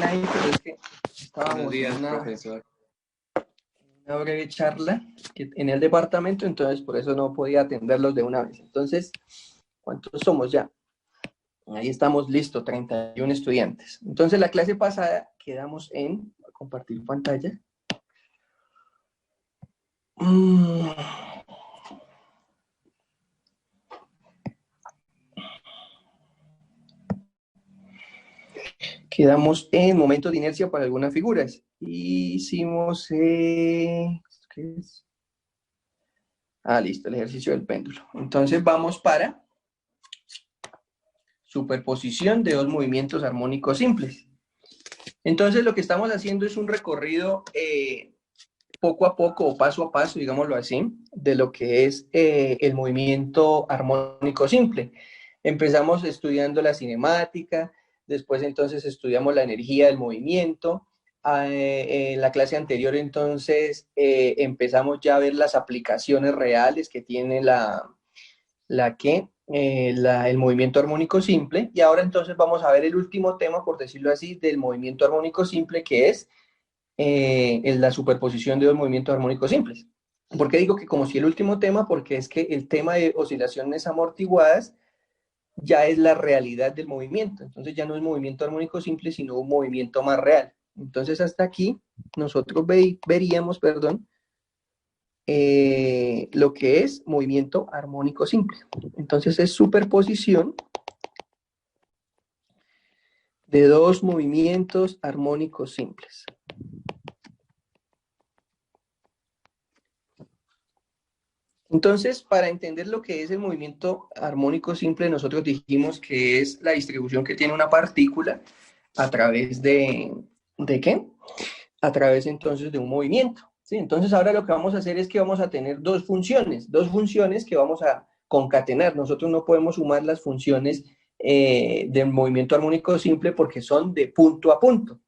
pena ahí, pero es que Buenos estábamos días, en profesor. una breve charla en el departamento, entonces por eso no podía atenderlos de una vez. Entonces, ¿cuántos somos ya? Ahí estamos listos, 31 estudiantes. Entonces, la clase pasada quedamos en compartir pantalla. Quedamos en momento de inercia para algunas figuras. Hicimos... ¿qué es? Listo, el ejercicio del péndulo. Entonces vamos para superposición de dos movimientos armónicos simples. Entonces lo que estamos haciendo es un recorrido poco a poco o paso a paso, digámoslo así, de lo que es el movimiento armónico simple. Empezamos estudiando la cinemática, después entonces estudiamos la energía del movimiento. En la clase anterior entonces empezamos ya a ver las aplicaciones reales que tiene el movimiento armónico simple, y ahora entonces vamos a ver el último tema, por decirlo así, del movimiento armónico simple, que es la superposición de dos movimientos armónicos simples. ¿Por qué digo que como si el último tema? Porque es que el tema de oscilaciones amortiguadas ya es la realidad del movimiento, entonces ya no es movimiento armónico simple, sino un movimiento más real. Entonces hasta aquí nosotros veríamos, lo que es movimiento armónico simple. Entonces es superposición de dos movimientos armónicos simples. Entonces, para entender lo que es el movimiento armónico simple, nosotros dijimos que es la distribución que tiene una partícula a través ¿de qué? A través entonces de un movimiento, ¿sí? Entonces ahora lo que vamos a hacer es que vamos a tener dos funciones que vamos a concatenar. Nosotros no podemos sumar las funciones del movimiento armónico simple porque son de punto a punto,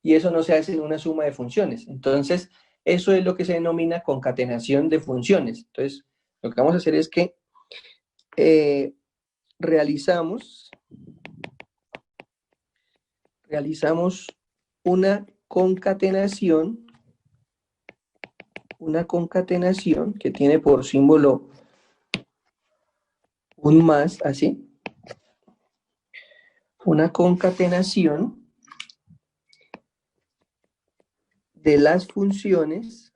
y eso no se hace en una suma de funciones. Entonces, eso es lo que se denomina concatenación de funciones. Entonces, lo que vamos a hacer es que realizamos una concatenación que tiene por símbolo un más, así. Una concatenación de las funciones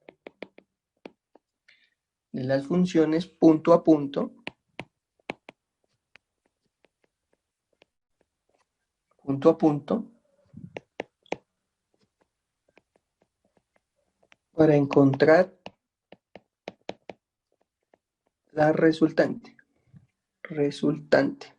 punto a punto, para encontrar la resultante. Resultante.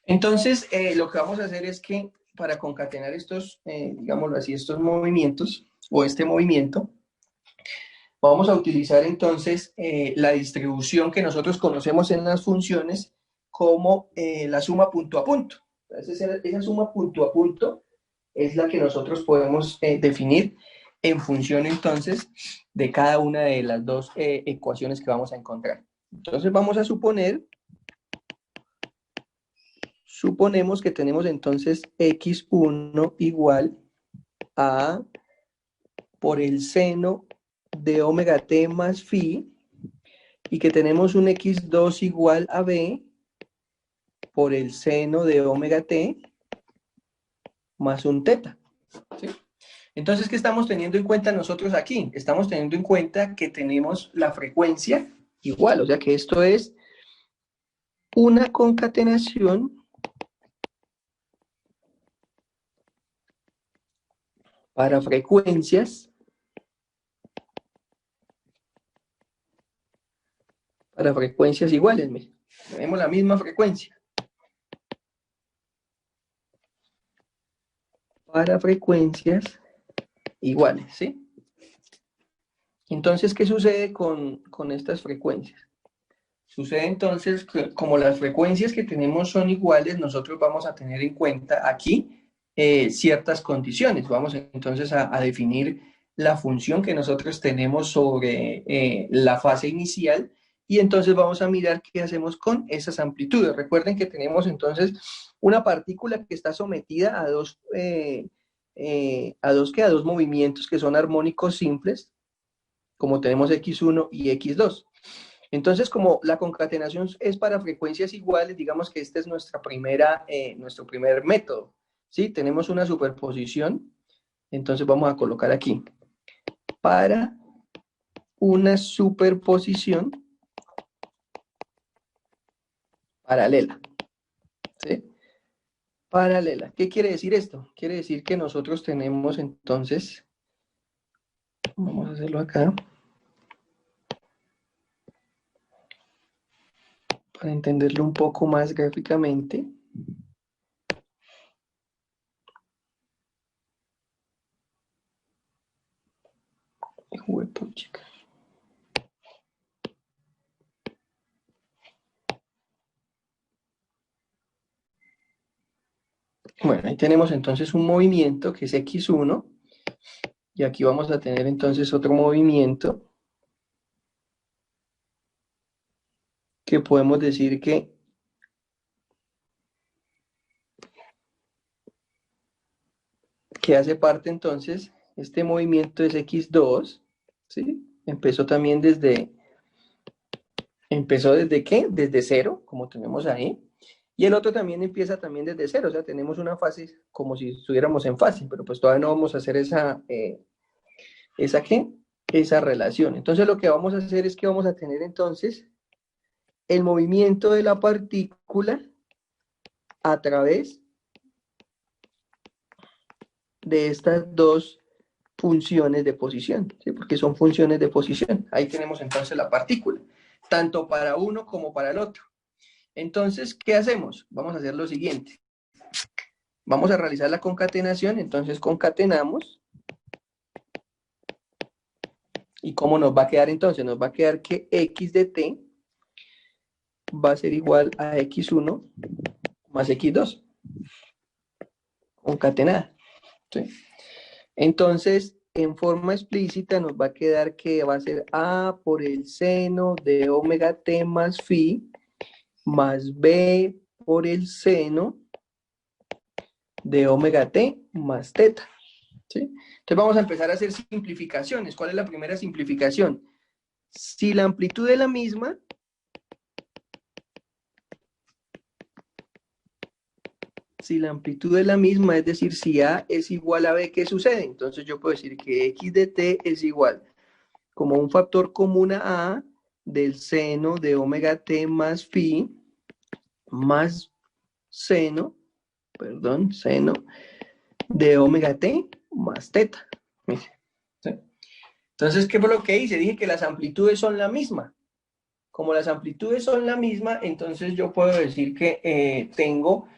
Entonces, lo que vamos a hacer es que para concatenar estos, digámoslo así, estos movimientos, o este movimiento, vamos a utilizar entonces la distribución que nosotros conocemos en las funciones como la suma punto a punto. Entonces, esa suma punto a punto es la que nosotros podemos definir en función entonces de cada una de las dos ecuaciones que vamos a encontrar. Entonces vamos a suponemos que tenemos entonces x1 igual a por el seno de omega t más phi, y que tenemos un x2 igual a b por el seno de omega t más un teta, ¿sí? Entonces, ¿qué estamos teniendo en cuenta nosotros aquí? Estamos teniendo en cuenta que tenemos la frecuencia igual, o sea que esto es una concatenación para frecuencias iguales. Tenemos la misma frecuencia para frecuencias iguales, ¿sí? Entonces, ¿qué sucede con estas frecuencias? Sucede entonces que como las frecuencias que tenemos son iguales, nosotros vamos a tener en cuenta aquí ciertas condiciones. Vamos entonces a definir la función que nosotros tenemos sobre la fase inicial, y entonces vamos a mirar qué hacemos con esas amplitudes. Recuerden que tenemos entonces una partícula que está sometida a dos movimientos que son armónicos simples, como tenemos x1 y x2. Entonces, como la concatenación es para frecuencias iguales, digamos que este es nuestro primer método, ¿sí? Tenemos una superposición, entonces vamos a colocar aquí, para una superposición paralela, ¿sí? Paralela. ¿Qué quiere decir esto? Quiere decir que nosotros tenemos entonces, vamos a hacerlo acá, para entenderlo un poco más gráficamente. Bueno, ahí tenemos entonces un movimiento que es x1, y aquí vamos a tener entonces otro movimiento que podemos decir que hace parte entonces, este movimiento es x2, ¿sí? Empezó desde ¿qué? Desde cero, como tenemos ahí. Y el otro también empieza también desde cero, o sea, tenemos una fase como si estuviéramos en fase, pero pues todavía no vamos a hacer esa relación. Entonces lo que vamos a hacer es que vamos a tener entonces el movimiento de la partícula a través de estas dos funciones de posición, ¿sí? Porque son funciones de posición. Ahí tenemos entonces la partícula, tanto para uno como para el otro. Entonces, ¿qué hacemos? Vamos a hacer lo siguiente. Vamos a realizar la concatenación, entonces concatenamos. ¿Y cómo nos va a quedar entonces? Nos va a quedar que x de t va a ser igual a x1 más x2, concatenada, ¿sí? Entonces, en forma explícita nos va a quedar que va a ser a por el seno de omega t más phi más b por el seno de omega t más teta, ¿sí? Entonces vamos a empezar a hacer simplificaciones. ¿Cuál es la primera simplificación? Si la amplitud es la misma, es decir, si A es igual a B, ¿qué sucede? Entonces yo puedo decir que x de t es igual como un factor común a A del seno de omega t más phi más seno de omega t más teta. ¿Sí? Entonces, ¿qué fue lo que hice? Dije que las amplitudes son la misma. Como las amplitudes son la misma, entonces yo puedo decir que tengo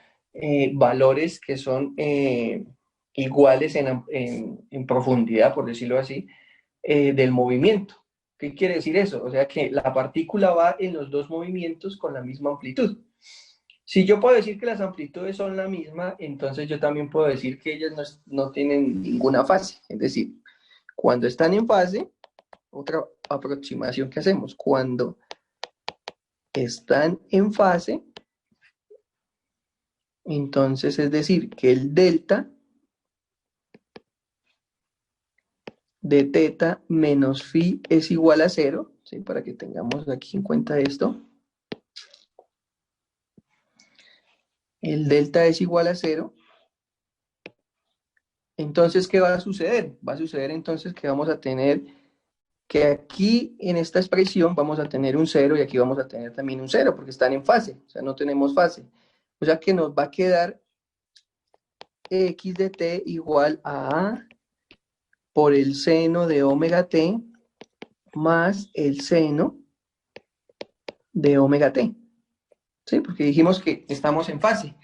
valores que son iguales en profundidad, por decirlo así, del movimiento. ¿Qué quiere decir eso? O sea que la partícula va en los dos movimientos con la misma amplitud. Si yo puedo decir que las amplitudes son la misma, entonces yo también puedo decir que ellas no tienen ninguna fase. Es decir, cuando están en fase, otra aproximación que hacemos, cuando están en fase, entonces es decir, que el delta de teta menos phi es igual a 0, ¿sí? Para que tengamos aquí en cuenta esto. El delta es igual a 0. Entonces, ¿qué va a suceder? Va a suceder entonces que vamos a tener que aquí en esta expresión vamos a tener un 0 y aquí vamos a tener también un 0 porque están en fase, o sea, no tenemos fase. O sea que nos va a quedar x de t igual a por el seno de omega t más el seno de omega t. ¿Sí? Porque dijimos que estamos en fase.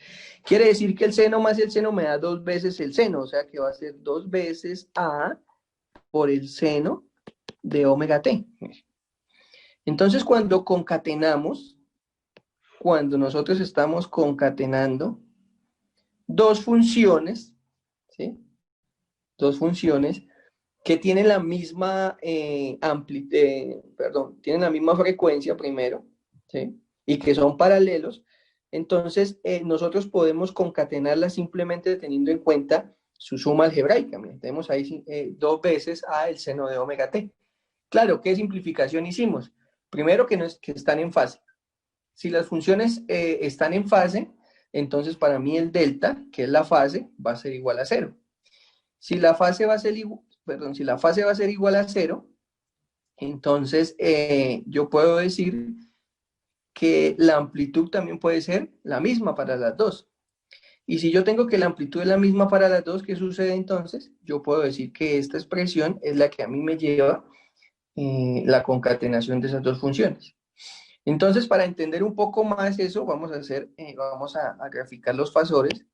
Quiere decir que el seno más el seno me da 2 veces el seno, o sea que va a ser 2 veces a por el seno de omega t. Entonces, cuando nosotros estamos concatenando dos funciones, ¿sí? Dos funciones, que tienen la misma tienen la misma frecuencia primero, ¿sí? Y que son paralelos, entonces nosotros podemos concatenarlas simplemente teniendo en cuenta su suma algebraica. Mira, tenemos ahí 2 veces a el seno de omega t. Claro, ¿qué simplificación hicimos? Primero que, no es, que están en fase. Si las funciones están en fase, entonces para mí el delta, que es la fase, va a ser igual a 0. Si la fase va a ser, si la fase va a ser igual a 0, entonces yo puedo decir que la amplitud también puede ser la misma para las dos. Y si yo tengo que la amplitud es la misma para las dos, ¿qué sucede entonces? Yo puedo decir que esta expresión es la que a mí me lleva la concatenación de esas dos funciones. Entonces, para entender un poco más eso, vamos a graficar los fasores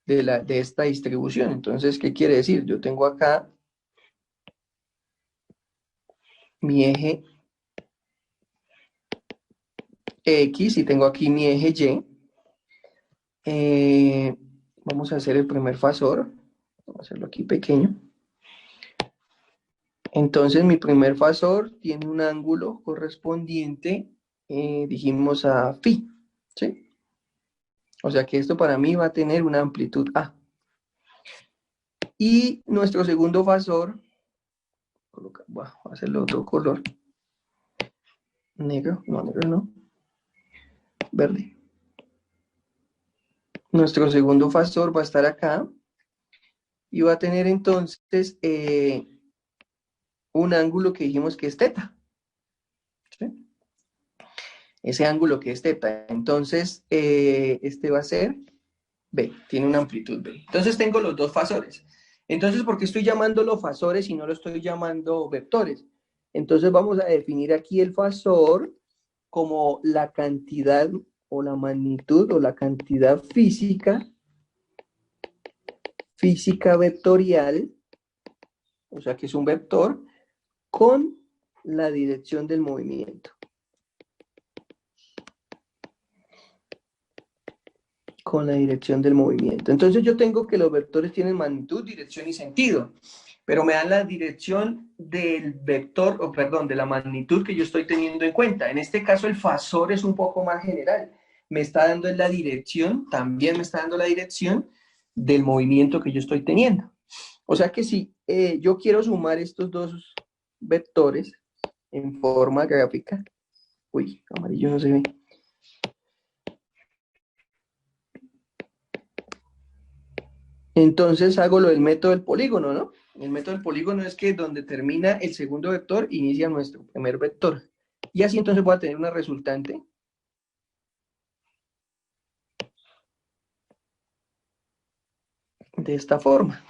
de esta distribución. Entonces, ¿qué quiere decir? Yo tengo acá mi eje X y tengo aquí mi eje Y. Vamos a hacer el primer fasor. Vamos a hacerlo aquí pequeño. Entonces, mi primer fasor tiene un ángulo correspondiente, dijimos a phi, ¿sí? O sea que esto para mí va a tener una amplitud A. Y nuestro segundo fasor, voy a hacerlo otro color, negro no, verde. Nuestro segundo fasor va a estar acá y va a tener entonces un ángulo que dijimos que es teta, ¿sí? Ese ángulo que es teta. Entonces, este va a ser B, tiene una amplitud B. Entonces tengo los dos fasores. Entonces, ¿por qué estoy llamándolo fasores y no lo estoy llamando vectores? Entonces vamos a definir aquí el fasor como la cantidad o la magnitud o la cantidad física vectorial, o sea que es un vector, con la dirección del movimiento. Con la dirección del movimiento. Entonces yo tengo que los vectores tienen magnitud, dirección y sentido, pero me dan la dirección del vector, o perdón, de la magnitud que yo estoy teniendo en cuenta. En este caso el fasor es un poco más general. Me está dando la dirección, también me está dando la dirección del movimiento que yo estoy teniendo. O sea que si yo quiero sumar estos dos vectores en forma gráfica, uy, amarillo no se ve. Entonces hago lo del método del polígono, ¿no? El método del polígono es que donde termina el segundo vector, inicia nuestro primer vector. Y así entonces voy a tener una resultante de esta forma.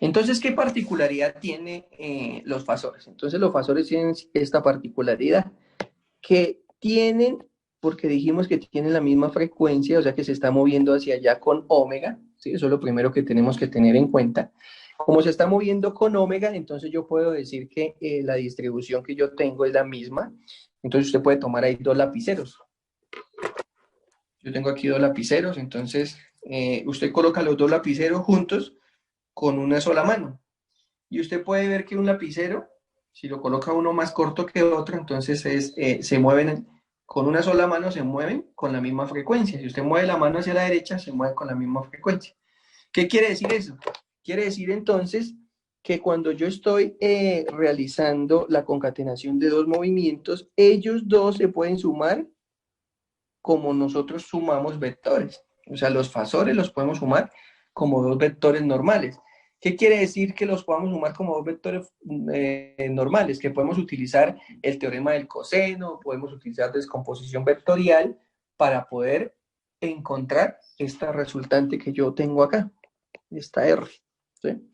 Entonces, ¿qué particularidad tiene los fasores? Entonces, los fasores tienen esta particularidad, que tienen, porque dijimos que tienen la misma frecuencia, o sea que se está moviendo hacia allá con omega, ¿sí? Eso es lo primero que tenemos que tener en cuenta. Como se está moviendo con omega, entonces yo puedo decir que la distribución que yo tengo es la misma. Entonces usted puede tomar ahí dos lapiceros. Yo tengo aquí dos lapiceros, entonces usted coloca los dos lapiceros juntos con una sola mano. Y usted puede ver que un lapicero, si lo coloca uno más corto que otro, entonces se mueven con una sola mano, se mueven con la misma frecuencia. Si usted mueve la mano hacia la derecha, se mueve con la misma frecuencia. ¿Qué quiere decir eso? Quiere decir entonces que cuando yo estoy realizando la concatenación de dos movimientos, ellos dos se pueden sumar como nosotros sumamos vectores. O sea, los fasores los podemos sumar como dos vectores normales. ¿Qué quiere decir que los podamos sumar como dos vectores normales? Que podemos utilizar el teorema del coseno, podemos utilizar descomposición vectorial para poder encontrar esta resultante que yo tengo acá, esta R. ¿Sí?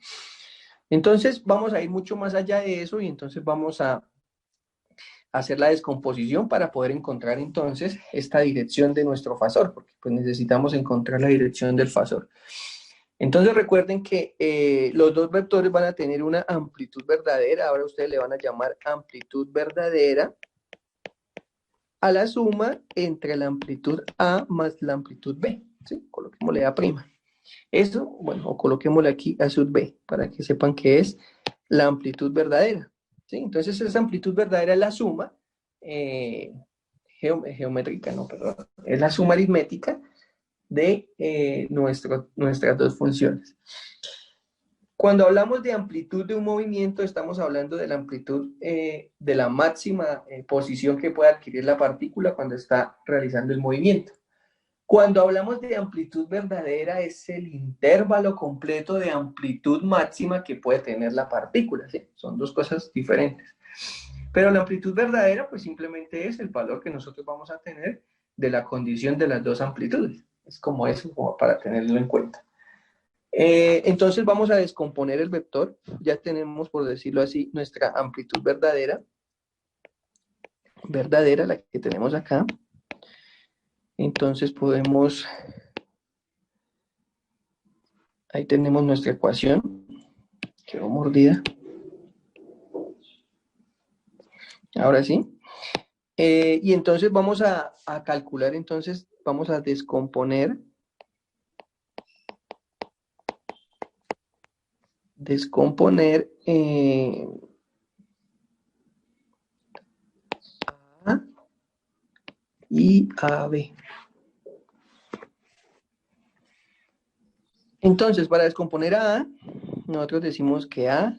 Entonces vamos a ir mucho más allá de eso y entonces vamos a hacer la descomposición para poder encontrar entonces esta dirección de nuestro fasor, porque pues necesitamos encontrar la dirección del fasor. Entonces recuerden que los dos vectores van a tener una amplitud verdadera, ahora ustedes le van a llamar amplitud verdadera a la suma entre la amplitud A más la amplitud B, ¿sí? Coloquémosle A'. Eso, bueno, o coloquémosle aquí a sub b, para que sepan que es la amplitud verdadera, ¿sí? Entonces esa amplitud verdadera es la suma geométrica, no, perdón, es la suma aritmética de nuestras dos funciones. Cuando hablamos de amplitud de un movimiento, estamos hablando de la amplitud de la máxima posición que puede adquirir la partícula cuando está realizando el movimiento. Cuando hablamos de amplitud verdadera, es el intervalo completo de amplitud máxima que puede tener la partícula, ¿sí? Son dos cosas diferentes. Pero la amplitud verdadera, pues simplemente es el valor que nosotros vamos a tener de la condición de las dos amplitudes. Es como eso, como para tenerlo en cuenta. Entonces vamos a descomponer el vector. Ya tenemos, por decirlo así, nuestra amplitud verdadera, la que tenemos acá. Entonces podemos, ahí tenemos nuestra ecuación, quedó mordida. Ahora sí. Y entonces vamos a calcular, entonces vamos a descomponer A y AB. Entonces, para descomponer a A, nosotros decimos que A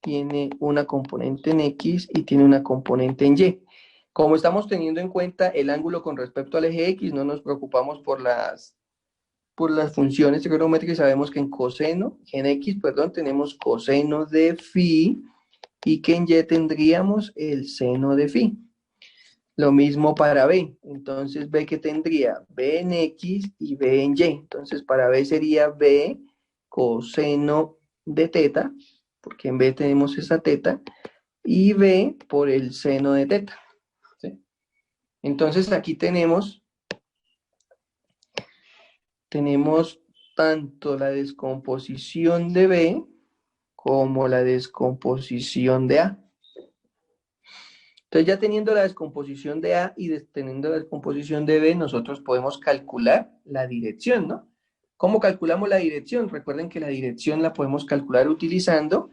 tiene una componente en X y tiene una componente en Y. Como estamos teniendo en cuenta el ángulo con respecto al eje X, no nos preocupamos por las funciones trigonométricas. Sabemos que en X, perdón, tenemos coseno de phi y que en Y tendríamos el seno de phi. Lo mismo para B. Entonces, B que tendría B en X y B en Y. Entonces, para B sería B coseno de teta, porque en B tenemos esa teta, y B por el seno de teta. ¿Sí? Entonces, aquí tenemos tanto la descomposición de B como la descomposición de A. Entonces, ya teniendo la descomposición de A y teniendo la descomposición de B, nosotros podemos calcular la dirección, ¿no? ¿Cómo calculamos la dirección? Recuerden que la dirección la podemos calcular utilizando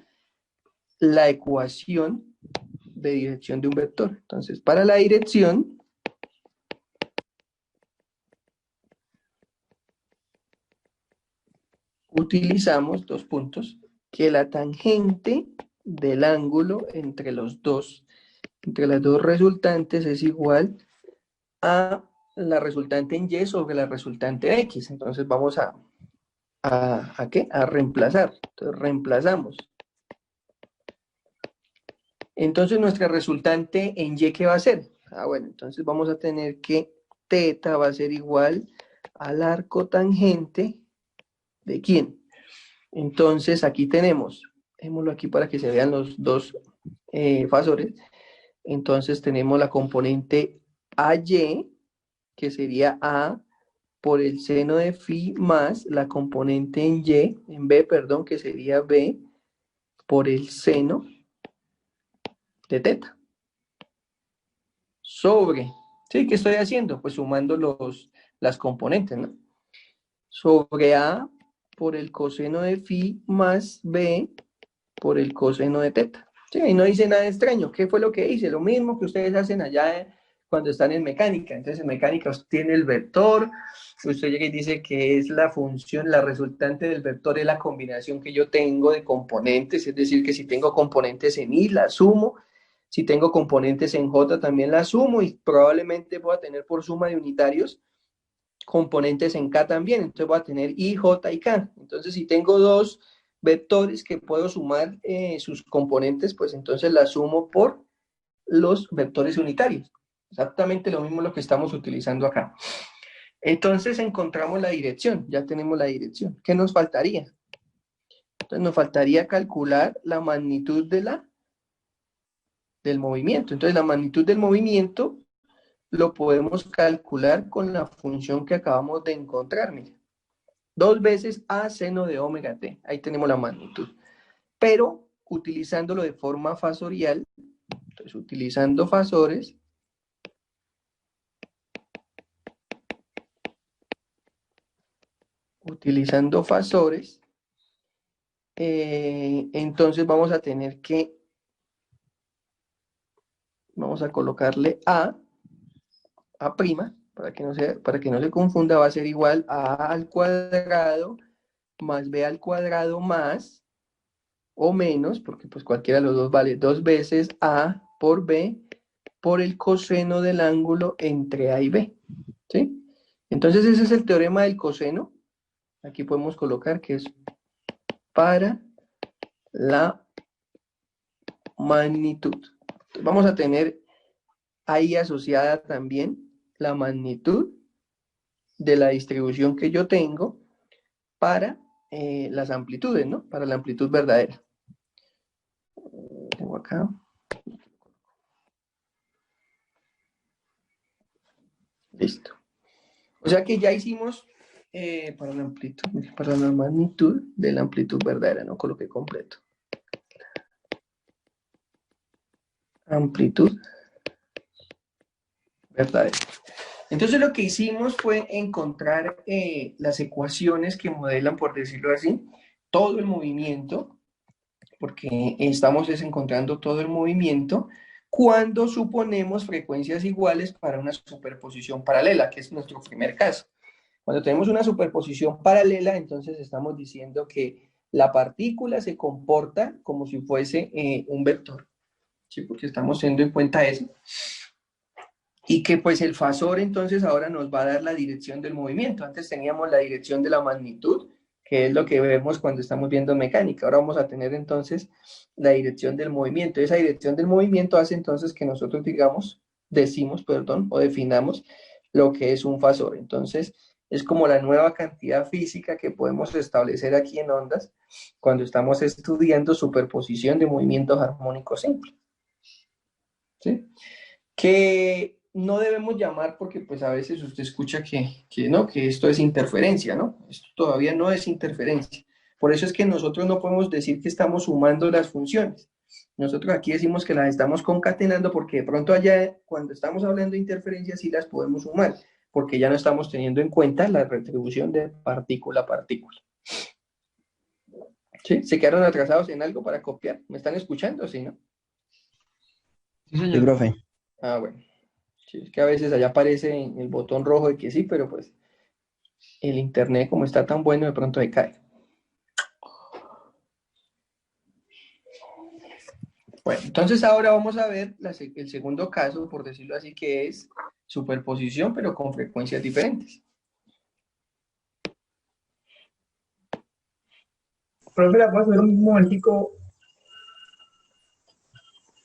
la ecuación de dirección de un vector. Entonces, para la dirección, utilizamos dos puntos, que la tangente del ángulo entre las dos resultantes es igual a la resultante en Y sobre la resultante en X. Entonces vamos ¿a qué? A reemplazar. Entonces reemplazamos. Entonces nuestra resultante en Y, ¿qué va a ser? Bueno, entonces vamos a tener que teta va a ser igual al arco tangente de ¿quién? Entonces aquí tenemos, démoslo aquí para que se vean los dos fasores. Entonces tenemos la componente AY, que sería A por el seno de phi más la componente en B, perdón, que sería B por el seno de teta. Sobre, ¿sí? ¿Qué estoy haciendo? Pues sumando las componentes, ¿no? Sobre A por el coseno de phi más B por el coseno de teta. Sí, y no hice nada extraño. ¿Qué fue lo que hice? Lo mismo que ustedes hacen allá cuando están en mecánica. Entonces en mecánica usted tiene el vector, usted llega y dice que es la función, la resultante del vector es la combinación que yo tengo de componentes, es decir, que si tengo componentes en Y, la sumo, si tengo componentes en J, también la sumo, y probablemente voy a tener por suma de unitarios componentes en K también, entonces voy a tener I, J y K. Entonces si tengo dos vectores que puedo sumar sus componentes, pues entonces la sumo por los vectores unitarios. Exactamente lo mismo lo que estamos utilizando acá. Entonces encontramos la dirección, ya tenemos la dirección. ¿Qué nos faltaría? Entonces nos faltaría calcular la magnitud del movimiento. Entonces la magnitud del movimiento lo podemos calcular con la función que acabamos de encontrar. Mira. 2 veces a seno de omega t. Ahí tenemos la magnitud. Pero utilizándolo de forma fasorial, entonces utilizando fasores, utilizando fasores, entonces vamos a tener que, vamos a colocarle A', para que no se confunda, va a ser igual a al cuadrado más b al cuadrado más o menos, porque pues cualquiera de los dos vale 2 veces a por b por el coseno del ángulo entre a y b, ¿sí? Entonces ese es el teorema del coseno. Aquí podemos colocar que es para la magnitud. Vamos a tener ahí asociada también la magnitud de la distribución que yo tengo para las amplitudes, ¿no? Para la amplitud verdadera. Tengo acá. Listo. O sea que ya hicimos para la amplitud, para la magnitud de la amplitud verdadera, no coloqué completo. Amplitud verdadera. Entonces lo que hicimos fue encontrar las ecuaciones que modelan, por decirlo así, todo el movimiento, porque estamos encontrando todo el movimiento cuando suponemos frecuencias iguales para una superposición paralela, que es nuestro primer caso. Cuando tenemos una superposición paralela, entonces estamos diciendo que la partícula se comporta como si fuese un vector, ¿sí? Porque estamos teniendo en cuenta eso. Y que pues el fasor entonces ahora nos va a dar la dirección del movimiento. Antes teníamos la dirección de la magnitud, que es lo que vemos cuando estamos viendo mecánica. Ahora vamos a tener entonces la dirección del movimiento. Esa dirección del movimiento hace entonces que nosotros decimos, o definamos lo que es un fasor. Entonces es como la nueva cantidad física que podemos establecer aquí en ondas cuando estamos estudiando superposición de movimientos armónicos simples. ¿Sí? Que no debemos llamar porque pues a veces usted escucha no, que esto es interferencia, ¿no? Esto todavía no es interferencia. Por eso es que nosotros no podemos decir que estamos sumando las funciones. Nosotros aquí decimos que las estamos concatenando porque de pronto allá, cuando estamos hablando de interferencia, sí las podemos sumar, porque ya no estamos teniendo en cuenta la retribución de partícula a partícula. ¿Sí? ¿Se quedaron atrasados en algo para copiar? ¿Me están escuchando? ¿Sí, no? Sí, Sí, señor. profe. Ah, bueno. Sí, es que a veces allá aparece el botón rojo de que sí, pero pues el internet como está tan bueno de pronto se cae. Bueno, entonces ahora vamos a ver el segundo caso, por decirlo así, que es superposición, pero con frecuencias diferentes. Profe, ¿la puedo hacer un momentico?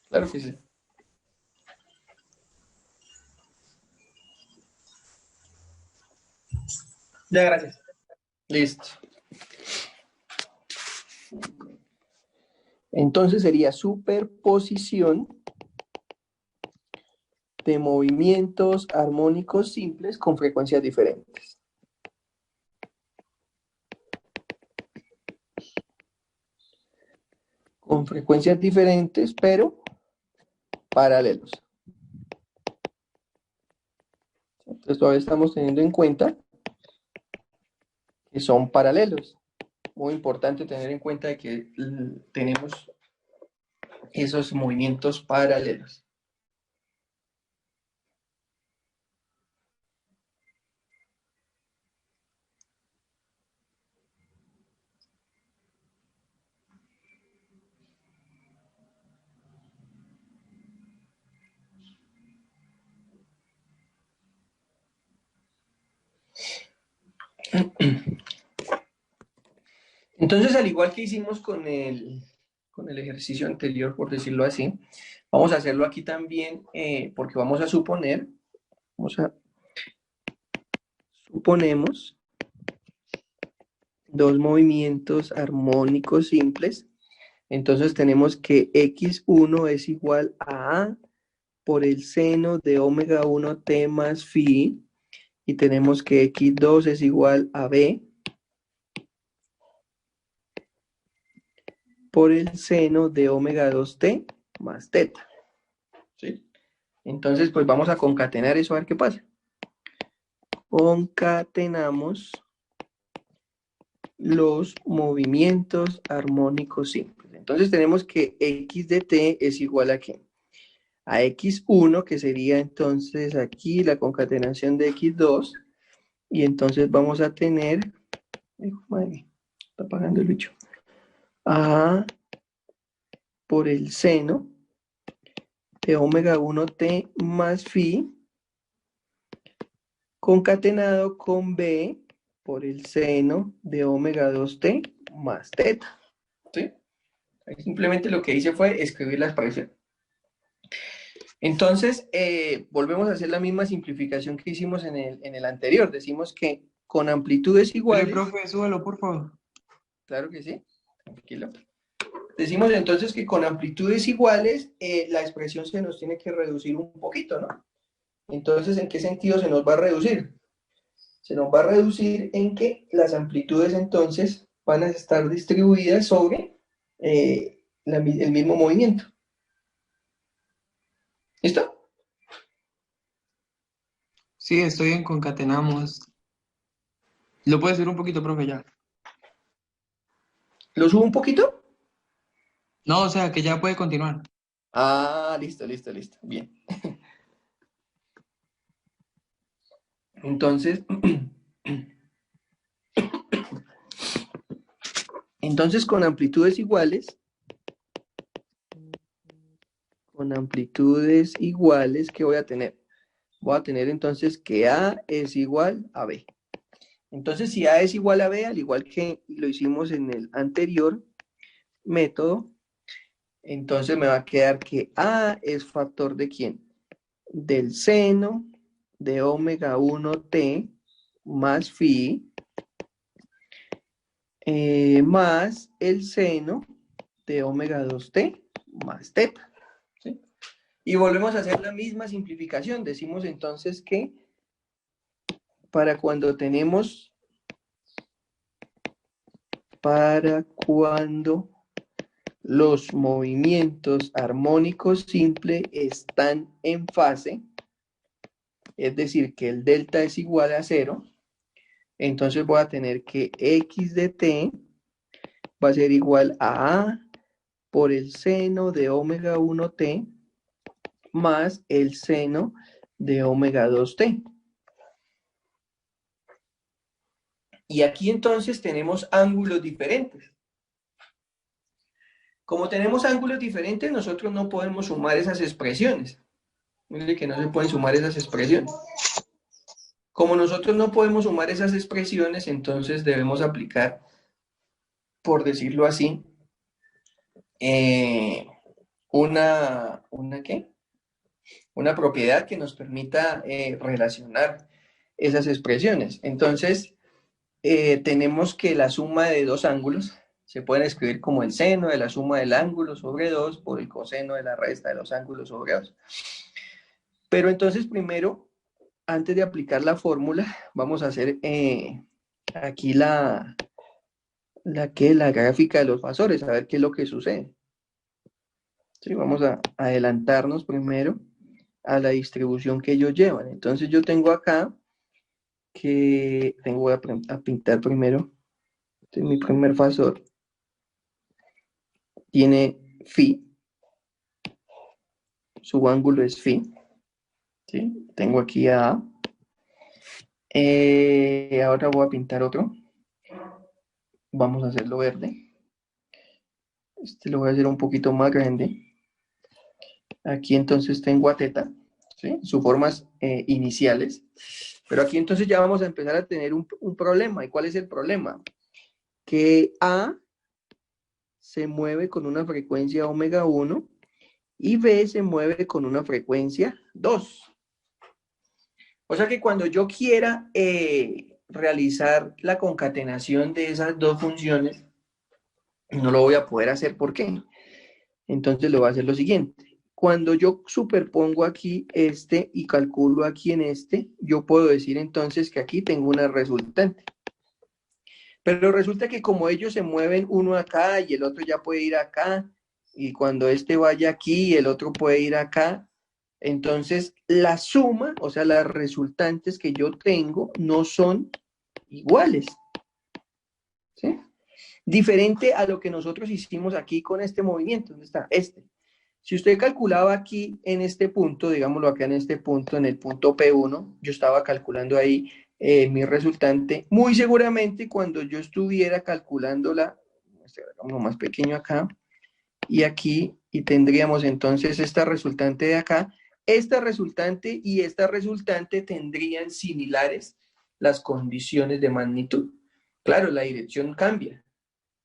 Claro que sí. Ya, gracias. Listo. Entonces sería superposición de movimientos armónicos simples con frecuencias diferentes. Con frecuencias diferentes, pero paralelos. Entonces todavía estamos teniendo en cuenta que son paralelos. Muy importante tener en cuenta de que tenemos esos movimientos paralelos. Entonces, al igual que hicimos con el ejercicio anterior, por decirlo así, vamos a hacerlo aquí también porque vamos a suponemos dos movimientos armónicos simples. Entonces tenemos que x1 es igual a A por el seno de omega 1 t más phi, y tenemos que x2 es igual a B por el seno de omega 2t más teta. ¿Sí? Entonces, pues vamos a concatenar eso a ver qué pasa. Concatenamos los movimientos armónicos simples. Entonces tenemos que x de t es igual a ¿qué? A x1, que sería entonces aquí la concatenación de x2, y entonces vamos a tener, madre, está apagando el bicho, a por el seno de omega 1t más phi, concatenado con b por el seno de omega 2t más teta. ¿Sí? Simplemente lo que hice fue escribir la expresión. Entonces, volvemos a hacer la misma simplificación que hicimos en el anterior. Decimos que con amplitudes iguales... profe, súbelo, por favor. Claro que sí, tranquilo. Decimos entonces que con amplitudes iguales la expresión se nos tiene que reducir un poquito, ¿no? Entonces, ¿en qué sentido se nos va a reducir? Se nos va a reducir en que las amplitudes entonces van a estar distribuidas sobre el mismo movimiento. ¿Listo? Sí, estoy en concatenamos. ¿Lo puedes subir un poquito, profe, ya? ¿Lo subo un poquito? No, o sea, que ya puede continuar. Ah, listo, listo, listo. Bien. Entonces, entonces con amplitudes iguales, ¿qué voy a tener? Voy a tener entonces que A es igual a B. Entonces, si A es igual a B, al igual que lo hicimos en el anterior método, entonces me va a quedar que A es factor de ¿quién? Del seno de omega 1t más phi más el seno de omega 2t más teta. ¿Sí? Y volvemos a hacer la misma simplificación. Decimos entonces que para cuando los movimientos armónicos simples están en fase, es decir, que el delta es igual a 0, entonces voy a tener que x de t va a ser igual a por el seno de omega 1t más el seno de omega 2t. Y aquí entonces tenemos ángulos diferentes. Como tenemos ángulos diferentes, nosotros no podemos sumar esas expresiones. Mire que no se pueden sumar esas expresiones. Como nosotros no podemos sumar esas expresiones, entonces debemos aplicar, por decirlo así, ¿qué? Una propiedad que nos permita relacionar esas expresiones. Entonces, tenemos que la suma de dos ángulos se pueden escribir como el seno de la suma del ángulo sobre 2 por el coseno de la resta de los ángulos sobre 2. Pero entonces primero, antes de aplicar la fórmula, vamos a hacer aquí la gráfica de los fasores, a ver qué es lo que sucede. Sí, vamos a adelantarnos primero a la distribución que ellos llevan. Entonces yo tengo acá voy a pintar primero, este es mi primer fasor, tiene phi, su ángulo es phi, ¿sí? Tengo aquí a A. Ahora voy a pintar otro, vamos a hacerlo verde, este lo voy a hacer un poquito más grande. Aquí entonces tengo a teta, ¿sí? Sus formas iniciales, pero aquí entonces ya vamos a empezar a tener un problema. ¿Y cuál es el problema? Que A se mueve con una frecuencia omega 1 y B se mueve con una frecuencia 2. O sea que cuando yo quiera realizar la concatenación de esas dos funciones, no lo voy a poder hacer. ¿Por qué? Entonces lo voy a hacer lo siguiente. Cuando yo superpongo aquí este y calculo aquí en este, yo puedo decir entonces que aquí tengo una resultante. Pero resulta que como ellos se mueven uno acá y el otro ya puede ir acá, y cuando este vaya aquí, el otro puede ir acá, entonces la suma, o sea, las resultantes que yo tengo no son iguales. ¿sí? Diferente a lo que nosotros hicimos aquí con este movimiento. ¿Dónde está? Si usted calculaba aquí en este punto, digámoslo acá en este punto, en el punto P1, yo estaba calculando ahí mi resultante, muy seguramente cuando yo estuviera calculándola, hagámoslo más pequeño acá, y aquí, y tendríamos entonces esta resultante de acá, esta resultante y esta resultante tendrían similares las condiciones de magnitud. Claro, la dirección cambia,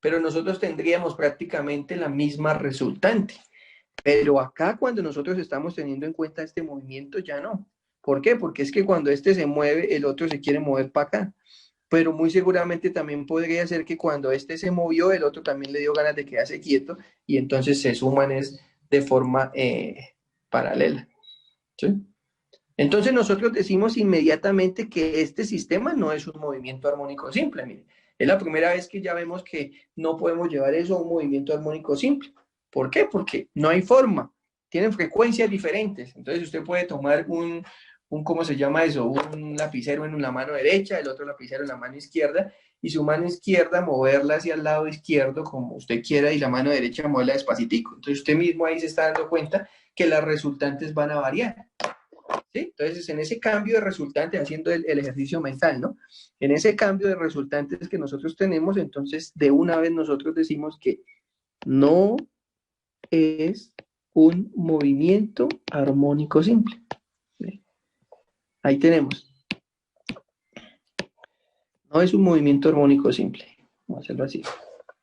pero nosotros tendríamos prácticamente la misma resultante. Pero acá cuando nosotros estamos teniendo en cuenta este movimiento ya no. ¿Por qué? Porque es que cuando este se mueve, el otro se quiere mover para acá. Pero muy seguramente también podría ser que cuando este se movió, el otro también le dio ganas de quedarse quieto y entonces se suman es de forma paralela. ¿Sí? Entonces nosotros decimos inmediatamente que este sistema no es un movimiento armónico simple. Mire, es la primera vez que ya vemos que no podemos llevar eso a un movimiento armónico simple. ¿Por qué? Porque no hay forma. Tienen frecuencias diferentes. Entonces usted puede tomar ¿cómo se llama eso? Un lapicero en la mano derecha, el otro lapicero en la mano izquierda, y su mano izquierda moverla hacia el lado izquierdo como usted quiera y la mano derecha moverla despacitico. Entonces usted mismo ahí se está dando cuenta que las resultantes van a variar. ¿Sí? Entonces, en ese cambio de resultantes, haciendo el ejercicio mental, ¿no? En ese cambio de resultantes que nosotros tenemos, entonces, de una vez nosotros decimos que no es un movimiento armónico simple. ¿Sí? Ahí tenemos. No es un movimiento armónico simple. Vamos a hacerlo así.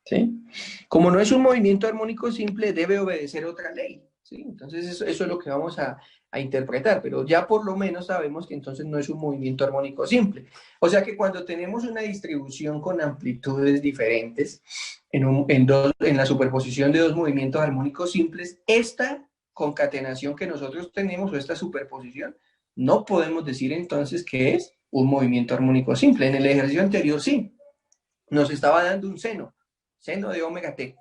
¿Sí? Como no es un movimiento armónico simple, debe obedecer otra ley. ¿Sí? Entonces eso es lo que vamos a interpretar, pero ya por lo menos sabemos que entonces no es un movimiento armónico simple. O sea que cuando tenemos una distribución con amplitudes diferentes en la superposición de dos movimientos armónicos simples, esta concatenación que nosotros tenemos o esta superposición, no podemos decir entonces que es un movimiento armónico simple. En el ejercicio anterior sí, nos estaba dando un seno de omega t.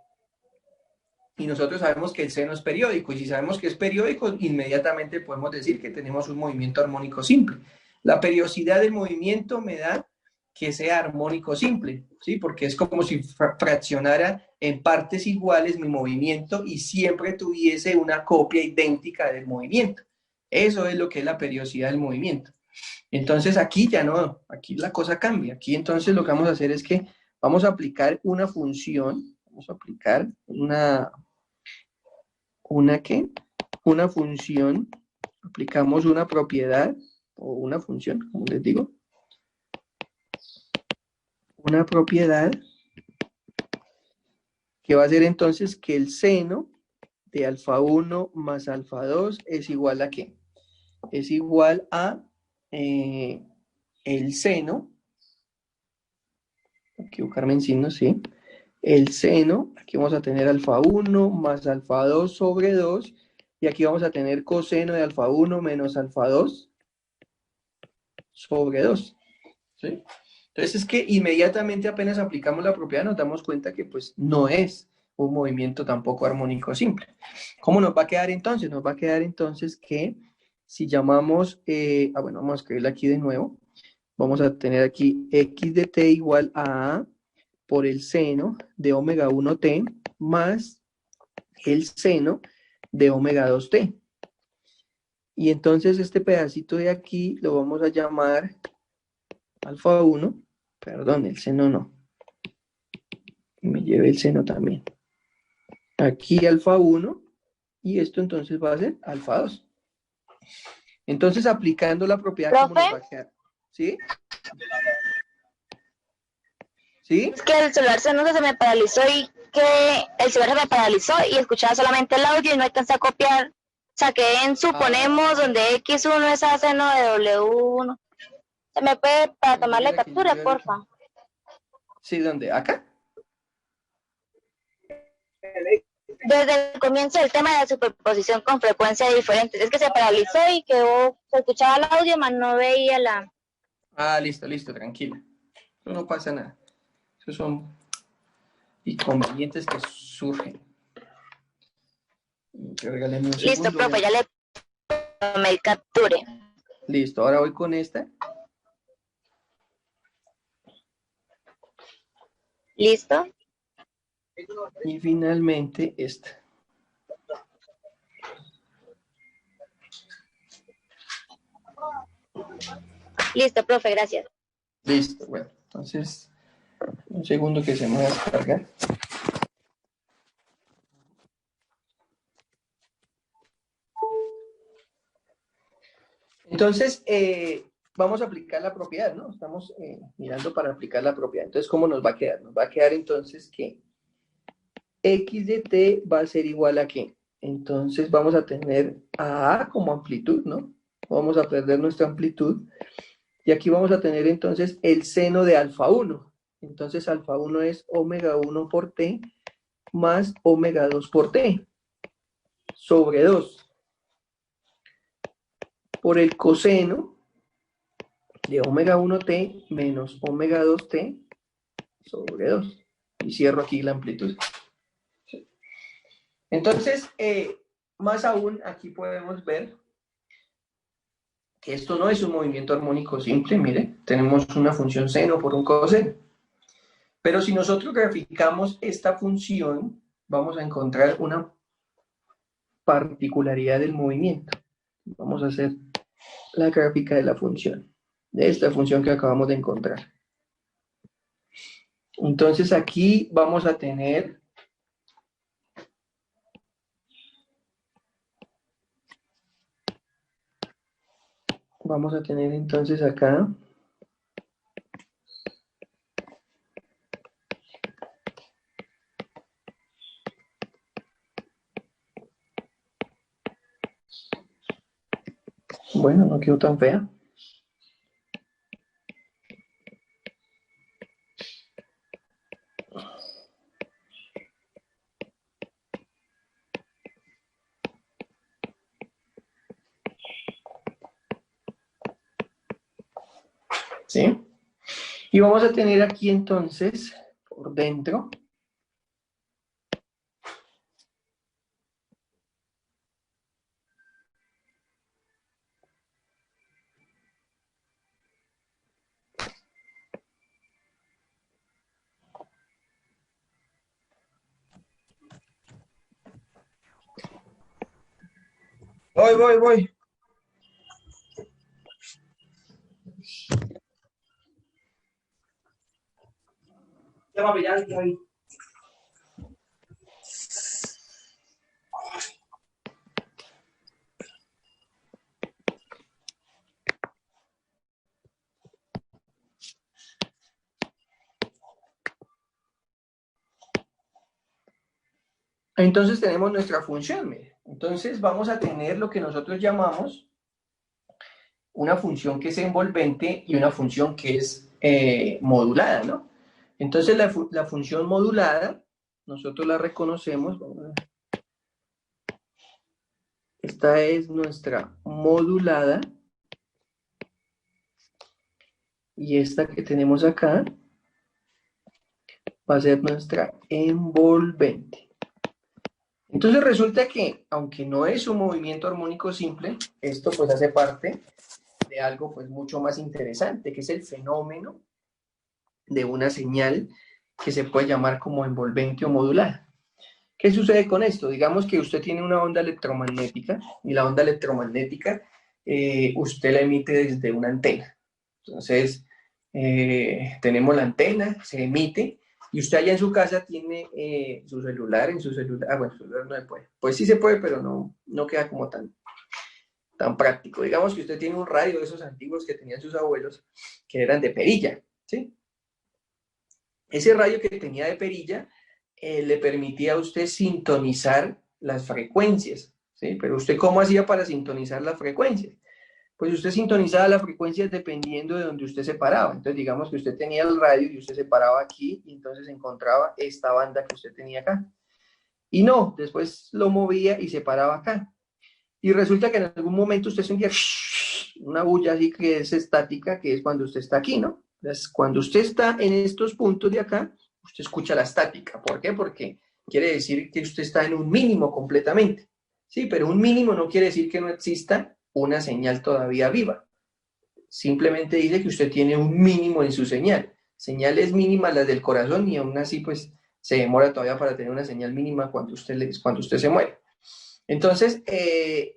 Y nosotros sabemos que el seno es periódico, y si sabemos que es periódico, inmediatamente podemos decir que tenemos un movimiento armónico simple. La periodicidad del movimiento me da que sea armónico simple, ¿sí? Porque es como si fraccionara en partes iguales mi movimiento y siempre tuviese una copia idéntica del movimiento. Eso es lo que es la periodicidad del movimiento. Entonces aquí ya no, aquí la cosa cambia. Aquí entonces lo que vamos a hacer es que vamos a aplicar una función, vamos a aplicar ¿una qué? Una función, aplicamos una propiedad o una función, como les digo, una propiedad que va a ser entonces que el seno de alfa 1 más alfa 2 es igual a ¿qué? Es igual a el seno, equivocarme en signos, ¿sí? El seno, aquí vamos a tener alfa 1 más alfa 2 sobre 2, y aquí vamos a tener coseno de alfa 1 menos alfa 2 sobre 2, ¿sí? Entonces es que inmediatamente apenas aplicamos la propiedad nos damos cuenta que pues no es un movimiento tampoco armónico simple. ¿Cómo nos va a quedar entonces? Nos va a quedar entonces que si llamamos, bueno, vamos a escribirla aquí de nuevo, vamos a tener aquí x de t igual a por el seno de omega 1t más el seno de omega 2t. Y entonces este pedacito de aquí lo vamos a llamar alfa 1, perdón, el seno no, me llevé el seno también. Aquí alfa 1 y esto entonces va a ser alfa 2. Entonces aplicando la propiedad, ¿cómo nos va a quedar? ¿Sí? ¿Sí? Es que el celular se me paralizó y escuchaba solamente el audio y no alcancé a copiar. O sea, que en suponemos donde X1 es a seno de W1. ¿Se me puede para tomarle captura, porfa? Sí, ¿dónde? ¿Acá? Desde el comienzo del tema de la superposición con frecuencias diferentes. Es que se paralizó y quedó, se escuchaba el audio, mas no veía la... Ah, listo, tranquila. Eso no pasa nada. Esos son inconvenientes que surgen. Listo, profe, ya le tomé el capture. Listo, ahora voy con esta. ¿Listo? Y finalmente esta. Listo, profe, gracias. Listo, bueno, entonces, un segundo que se me va a descargar. Entonces, vamos a aplicar la propiedad, ¿no? Estamos mirando para aplicar la propiedad. Entonces, ¿cómo nos va a quedar? Nos va a quedar entonces que x de t va a ser igual a ¿qué? Entonces, vamos a tener a A como amplitud, ¿no? Vamos a perder nuestra amplitud. Y aquí vamos a tener entonces el seno de alfa 1. Entonces, alfa 1 es omega 1 por t más omega 2 por t sobre 2 por el coseno de omega 1t menos omega 2t sobre 2. Y cierro aquí la amplitud. Entonces, más aún, aquí podemos ver que esto no es un movimiento armónico simple. Mire, tenemos una función seno por un coseno. Pero si nosotros graficamos esta función, vamos a encontrar una particularidad del movimiento. Vamos a hacer la gráfica de la función, de esta función que acabamos de encontrar. Entonces aquí vamos a tener entonces acá bueno, no quedó tan fea. ¿Sí? Y vamos a tener aquí entonces, por dentro, voy. Ya va a pillar ahí. Entonces tenemos nuestra función, mire. Entonces vamos a tener lo que nosotros llamamos una función que es envolvente y una función que es modulada, ¿no? Entonces la función modulada, nosotros la reconocemos. Esta es nuestra modulada. Y esta que tenemos acá va a ser nuestra envolvente. Entonces resulta que, aunque no es un movimiento armónico simple, esto pues hace parte de algo pues mucho más interesante, que es el fenómeno de una señal que se puede llamar como envolvente o modulada. ¿Qué sucede con esto? Digamos que usted tiene una onda electromagnética y la onda electromagnética usted la emite desde una antena. Entonces, tenemos la antena, se emite, y usted allá en su casa tiene su celular, bueno, su celular no se puede. Pues sí se puede, pero no queda como tan práctico. Digamos que usted tiene un radio de esos antiguos que tenían sus abuelos, que eran de perilla, ¿sí? Ese radio que tenía de perilla le permitía a usted sintonizar las frecuencias, ¿sí? Pero usted, ¿cómo hacía para sintonizar las frecuencias? Pues usted sintonizaba las frecuencias dependiendo de donde usted se paraba. Entonces, digamos que usted tenía el radio y usted se paraba aquí y entonces encontraba esta banda que usted tenía acá. Y no, después lo movía y se paraba acá. Y resulta que en algún momento usted sentía una bulla así que es estática, que es cuando usted está aquí, ¿no? Entonces, cuando usted está en estos puntos de acá, usted escucha la estática. ¿Por qué? Porque quiere decir que usted está en un mínimo completamente. Sí, pero un mínimo no quiere decir que no exista una señal todavía viva. Simplemente dice que usted tiene un mínimo en su señal. señales mínimas las del corazón, y aún así pues se demora todavía para tener una señal mínima cuando usted se muere. Entonces,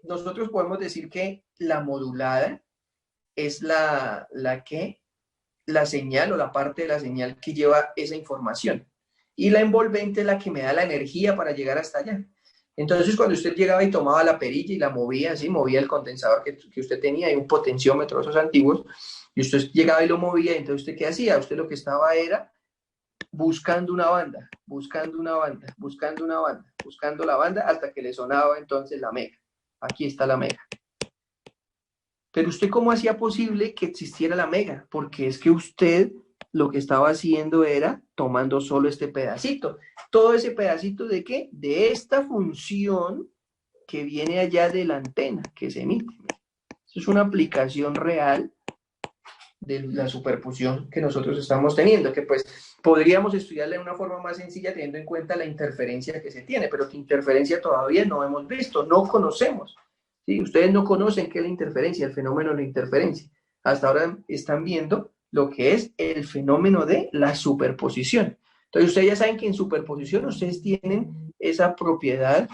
nosotros podemos decir que la modulada es la señal o la parte de la señal que lleva esa información. Y la envolvente es la que me da la energía para llegar hasta allá. Entonces, cuando usted llegaba y tomaba la perilla y la movía, así, movía el condensador que usted tenía, y un potenciómetro, esos antiguos, y usted llegaba y lo movía, entonces ¿usted qué hacía? Usted lo que estaba era buscando una banda, buscando una banda, buscando una banda, buscando la banda, hasta que le sonaba entonces la mega. Aquí está la mega. Pero usted, ¿cómo hacía posible que existiera la mega? Porque es que usted lo que estaba haciendo era tomando solo este pedacito. ¿Todo ese pedacito de qué? De esta función que viene allá de la antena que se emite. Eso es una aplicación real de la superposición que nosotros estamos teniendo, que pues podríamos estudiarla de una forma más sencilla teniendo en cuenta la interferencia que se tiene, pero que interferencia todavía no hemos visto, no conocemos. ¿Sí? Ustedes no conocen qué es la interferencia, el fenómeno de la interferencia. Hasta ahora están viendo lo que es el fenómeno de la superposición. Entonces ustedes ya saben que en superposición ustedes tienen esa propiedad,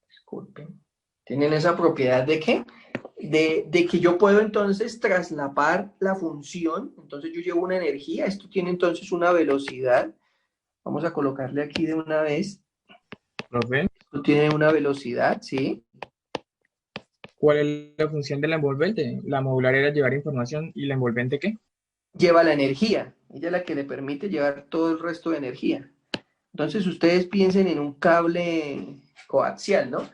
disculpen, tienen esa propiedad de ¿qué? De que yo puedo entonces traslapar la función, entonces yo llevo una energía, esto tiene entonces una velocidad, vamos a colocarle aquí de una vez, Profe, esto tiene una velocidad, ¿sí? ¿cuál es la función de la envolvente? La modular era llevar información, ¿y la envolvente qué? Lleva la energía, ella es la que le permite llevar todo el resto de energía. Entonces ustedes piensen en un cable coaxial, ¿no?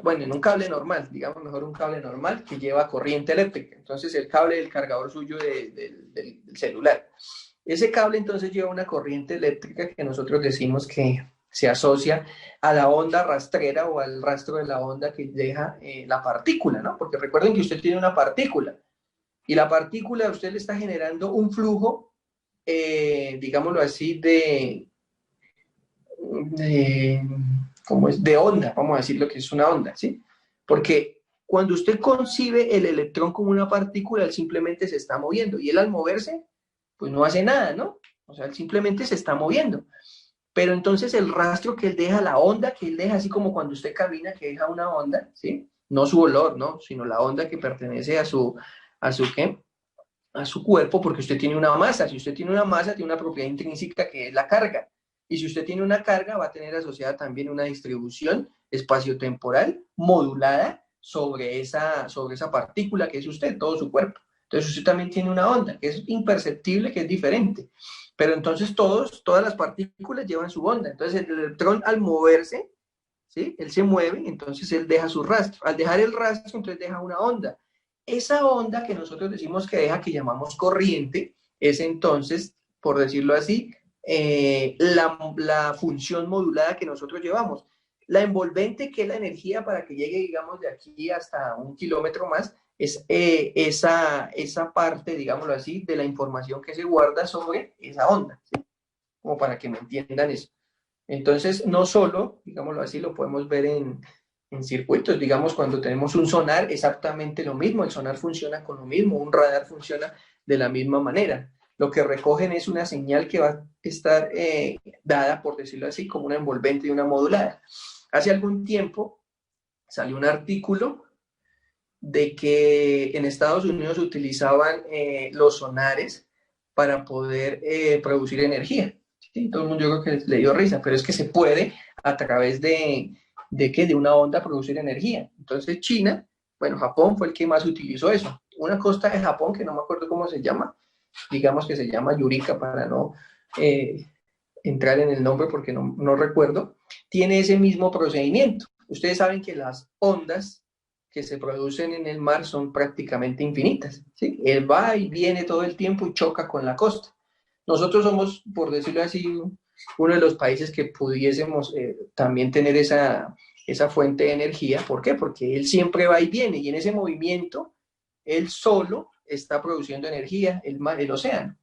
Bueno, en un cable normal, digamos mejor un cable normal que lleva corriente eléctrica. Entonces el cable del cargador suyo del celular. Ese cable entonces lleva una corriente eléctrica que nosotros decimos que se asocia a la onda rastrera o al rastro de la onda que deja la partícula, ¿no? Porque recuerden que usted tiene una partícula y la partícula a usted le está generando un flujo, digámoslo así, ¿cómo es? De onda, vamos a decir lo que es una onda, ¿sí? Porque cuando usted concibe el electrón como una partícula, él simplemente se está moviendo, y él al moverse, pues no hace nada, ¿no? O sea, él simplemente se está moviendo. Pero entonces el rastro que él deja, la onda que él deja, así como cuando usted camina, que deja una onda, ¿sí? No su olor, ¿no? Sino la onda que pertenece ¿qué? A su cuerpo, porque usted tiene una masa. Si usted tiene una masa, tiene una propiedad intrínseca que es la carga. Y si usted tiene una carga, va a tener asociada también una distribución espaciotemporal modulada sobre esa partícula que es usted, todo su cuerpo. Entonces usted también tiene una onda que es imperceptible, que es diferente. Pero entonces todas las partículas llevan su onda. Entonces el electrón al moverse, ¿sí? Él se mueve, entonces él deja su rastro. Al dejar el rastro, entonces deja una onda. Esa onda que nosotros decimos que deja, que llamamos corriente, es entonces, por decirlo así, la función modulada que nosotros llevamos. La envolvente, que es la energía para que llegue, digamos, de aquí hasta 1 kilómetro más, es esa parte, digámoslo así, de la información que se guarda sobre esa onda, ¿sí? Como para que me entiendan eso. Entonces, no solo, digámoslo así, lo podemos ver en circuitos, digamos, cuando tenemos un sonar, exactamente lo mismo, el sonar funciona con lo mismo, un radar funciona de la misma manera. Lo que recogen es una señal que va a estar dada, por decirlo así, como una envolvente y una modulada. Hace algún tiempo salió un artículo de que en Estados Unidos utilizaban los sonares para poder producir energía. ¿Sí? Todo el mundo, yo creo que le dio risa, pero es que se puede a través de una onda producir energía. Entonces China, bueno, Japón fue el que más utilizó eso. Una costa de Japón, que no me acuerdo cómo se llama, digamos que se llama Yurika para no entrar en el nombre porque no recuerdo, tiene ese mismo procedimiento. Ustedes saben que las ondas que se producen en el mar son prácticamente infinitas, ¿sí? Él va y viene todo el tiempo y choca con la costa. Nosotros somos, por decirlo así, uno de los países que pudiésemos también tener esa fuente de energía. ¿Por qué? Porque él siempre va y viene, y en ese movimiento él solo está produciendo energía, el océano.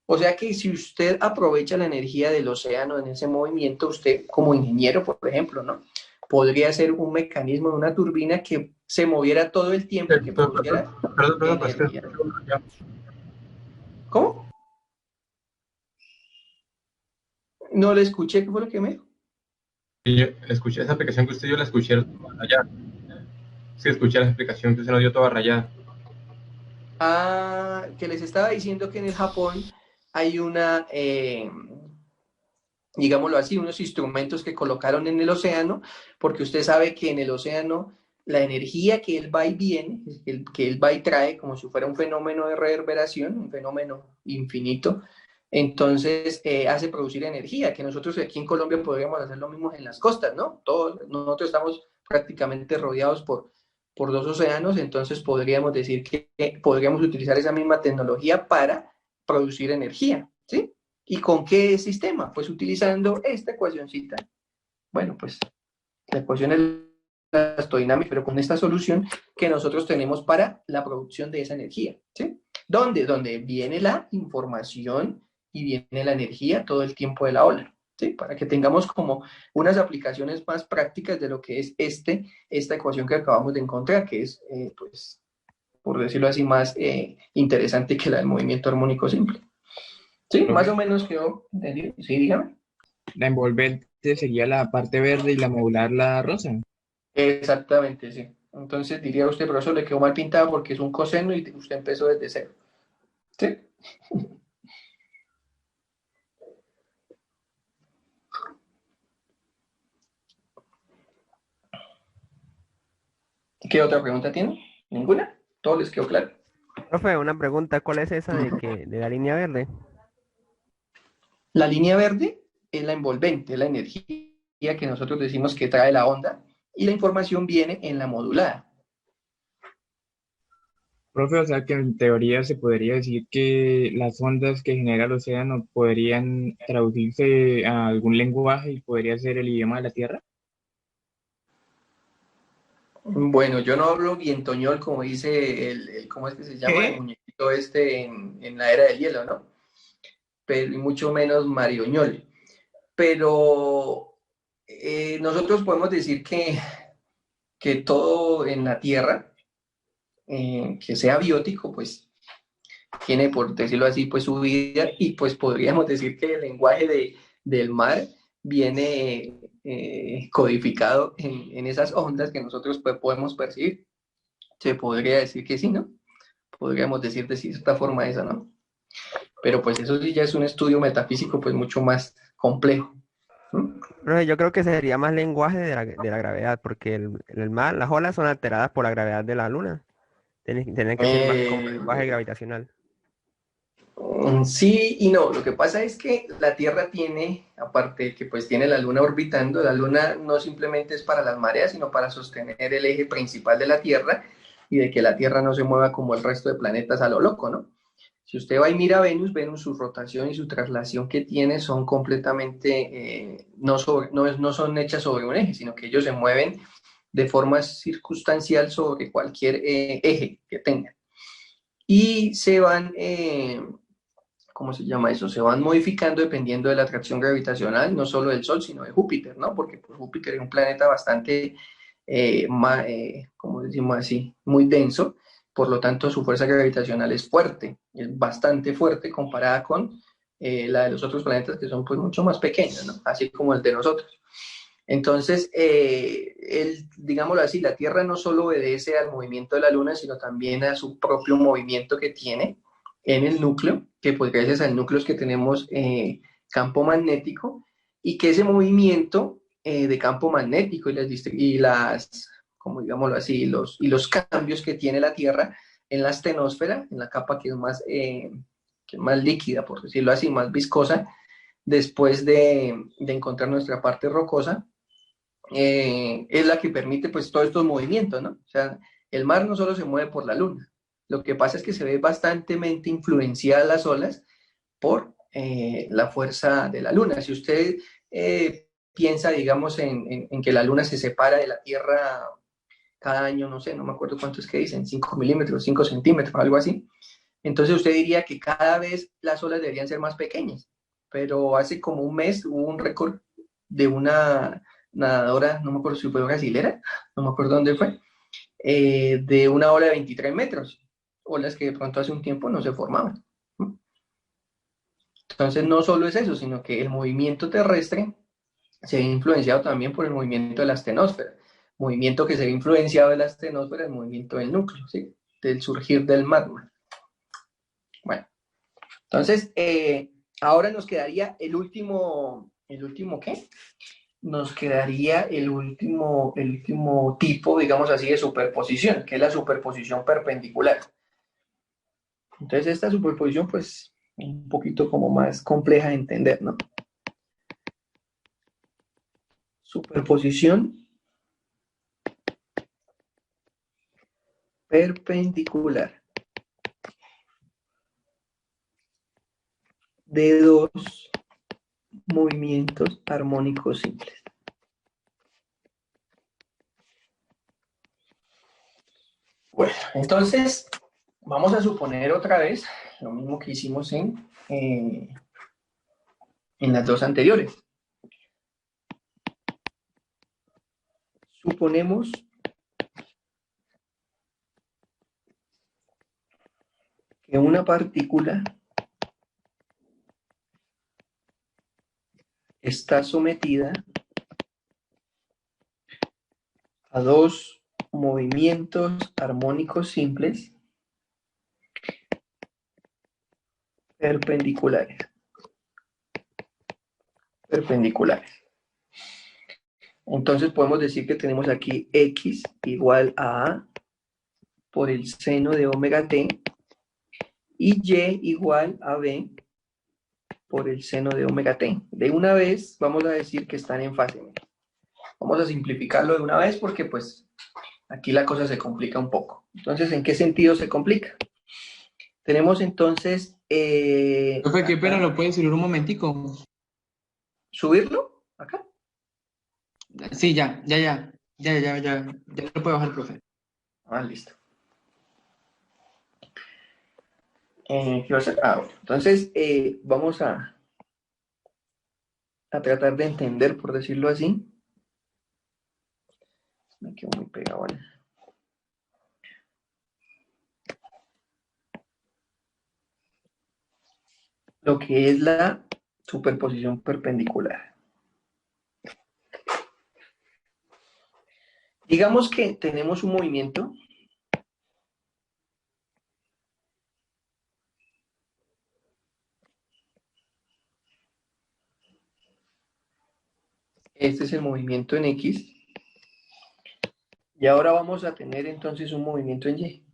O sea que si usted aprovecha la energía del océano en ese movimiento, usted como ingeniero, por ejemplo, ¿no? podría ser un mecanismo de una turbina que se moviera todo el tiempo y que produjera Perdón, pues, energía. ¿Cómo? No le escuché, ¿qué fue lo que me dijo? y yo escuché esa aplicación que usted dio, la escuché toda rayada. Sí, escuché la explicación que usted nos dio toda rayada. Ah, que les estaba diciendo que en el Japón hay una, digámoslo así, unos instrumentos que colocaron en el océano, porque usted sabe que en el océano la energía que él va y viene, que él va y trae, como si fuera un fenómeno de reverberación, un fenómeno infinito, entonces hace producir energía, que nosotros aquí en Colombia podríamos hacer lo mismo en las costas, ¿no? Todos, nosotros estamos prácticamente rodeados por dos océanos, entonces podríamos decir que podríamos utilizar esa misma tecnología para producir energía, ¿sí? ¿Y con qué sistema? Pues utilizando esta ecuacióncita. Bueno, pues la ecuación es la dinámica, pero con esta solución que nosotros tenemos para la producción de esa energía, ¿sí? ¿Dónde? Donde viene la información y viene la energía todo el tiempo de la ola, ¿sí? Para que tengamos como unas aplicaciones más prácticas de lo que es esta ecuación que acabamos de encontrar, que es, pues, por decirlo así, más interesante que la del movimiento armónico simple. Sí, más o menos quedó entendido. Sí, dígame. La envolvente sería la parte verde y la modular la rosa. Exactamente, sí. Entonces diría usted, profesor, le quedó mal pintado porque es un coseno y usted empezó desde cero. ¿Sí? ¿Qué otra pregunta tiene? ¿Ninguna? ¿Todo les quedó claro? Profe, una pregunta, ¿cuál es esa de la línea verde? La línea verde es la envolvente, es la energía que nosotros decimos que trae la onda y la información viene en la modulada. Profe, o sea que en teoría se podría decir que las ondas que genera el océano podrían traducirse a algún lenguaje y podría ser el idioma de la Tierra. Bueno, yo no hablo vientoñol como dice ¿cómo es que se llama? El ¿Qué? muñequito este en la era del hielo, ¿no? Pero y mucho menos marioñol. Pero nosotros podemos decir que todo en la Tierra, que sea biótico, pues tiene, por decirlo así, pues su vida y pues podríamos decir que el lenguaje del mar viene codificado en esas ondas que nosotros pues, podemos percibir. Se podría decir que sí, ¿no? Podríamos decir de cierta forma eso, ¿no? Pero pues eso sí ya es un estudio metafísico pues mucho más complejo. ¿Mm? Profe, yo creo que sería más lenguaje de la gravedad, porque el mar, las olas son alteradas por la gravedad de la luna. Tienen que ser más como lenguaje gravitacional. Sí y no, lo que pasa es que la Tierra tiene, aparte de que pues tiene la Luna orbitando, la Luna no simplemente es para las mareas, sino para sostener el eje principal de la Tierra y de que la Tierra no se mueva como el resto de planetas a lo loco, ¿no? Si usted va y mira a Venus, Venus su rotación y su traslación que tiene son completamente, no son hechas sobre un eje, sino que ellos se mueven de forma circunstancial sobre cualquier eje que tengan. Y se van, ¿cómo se llama eso? Se van modificando dependiendo de la atracción gravitacional, no solo del Sol, sino de Júpiter, ¿no? Porque pues, Júpiter es un planeta bastante, ¿cómo decimos así? Muy denso, por lo tanto su fuerza gravitacional es fuerte, es bastante fuerte comparada con la de los otros planetas que son pues mucho más pequeños, ¿no? Así como el de nosotros. Entonces, digámoslo así, la Tierra no solo obedece al movimiento de la Luna, sino también a su propio movimiento que tiene en el núcleo, que pues gracias al núcleo es que tenemos campo magnético, y que ese movimiento de campo magnético y las, como digámoslo así, los cambios que tiene la Tierra en la astenosfera, en la capa que es más líquida, por decirlo así, más viscosa, después de encontrar nuestra parte rocosa, es la que permite pues todos estos movimientos, ¿no? O sea, el mar no solo se mueve por la luna, lo que pasa es que se ve bastante influenciada las olas por la fuerza de la luna. Si usted piensa, digamos, en que la luna se separa de la Tierra cada año, no sé, no me acuerdo cuántos que dicen, 5 milímetros, 5 centímetros, algo así, entonces usted diría que cada vez las olas deberían ser más pequeñas, pero hace como un mes hubo un récord de nadadora, no me acuerdo si fue brasilera, no me acuerdo dónde fue, de una ola de 23 metros, olas que de pronto hace un tiempo no se formaban. Entonces no solo es eso, sino que el movimiento terrestre se ve influenciado también por el movimiento de la astenosfera, movimiento que se ve influenciado de la astenosfera, el movimiento del núcleo, ¿sí? Del surgir del magma. Bueno, entonces ahora nos quedaría ¿el último qué? Nos quedaría el último tipo, digamos así, de superposición, que es la superposición perpendicular. Entonces esta superposición, pues, un poquito como más compleja de entender, ¿no? Superposición perpendicular de dos movimientos armónicos simples. Bueno, entonces vamos a suponer otra vez lo mismo que hicimos en las dos anteriores. Suponemos que una partícula está sometida a dos movimientos armónicos simples perpendiculares. Entonces podemos decir que tenemos aquí X igual a A por el seno de omega t y Y igual a B por el seno de omega t. De una vez vamos a decir que están en fase. Vamos a simplificarlo de una vez porque pues aquí la cosa se complica un poco. Entonces, ¿en qué sentido se complica? Tenemos entonces... Profe, qué pena, ¿lo puedes subir un momentico? ¿Subirlo? ¿Acá? Sí, ya lo puedo bajar, profe. Listo. ¿Qué va a hacer? Bueno. Entonces, vamos a tratar de entender, por decirlo así. Me quedo muy pegado, ¿vale? Lo que es la superposición perpendicular. Digamos que tenemos un movimiento este es el movimiento en X y ahora vamos a tener entonces un movimiento en Y.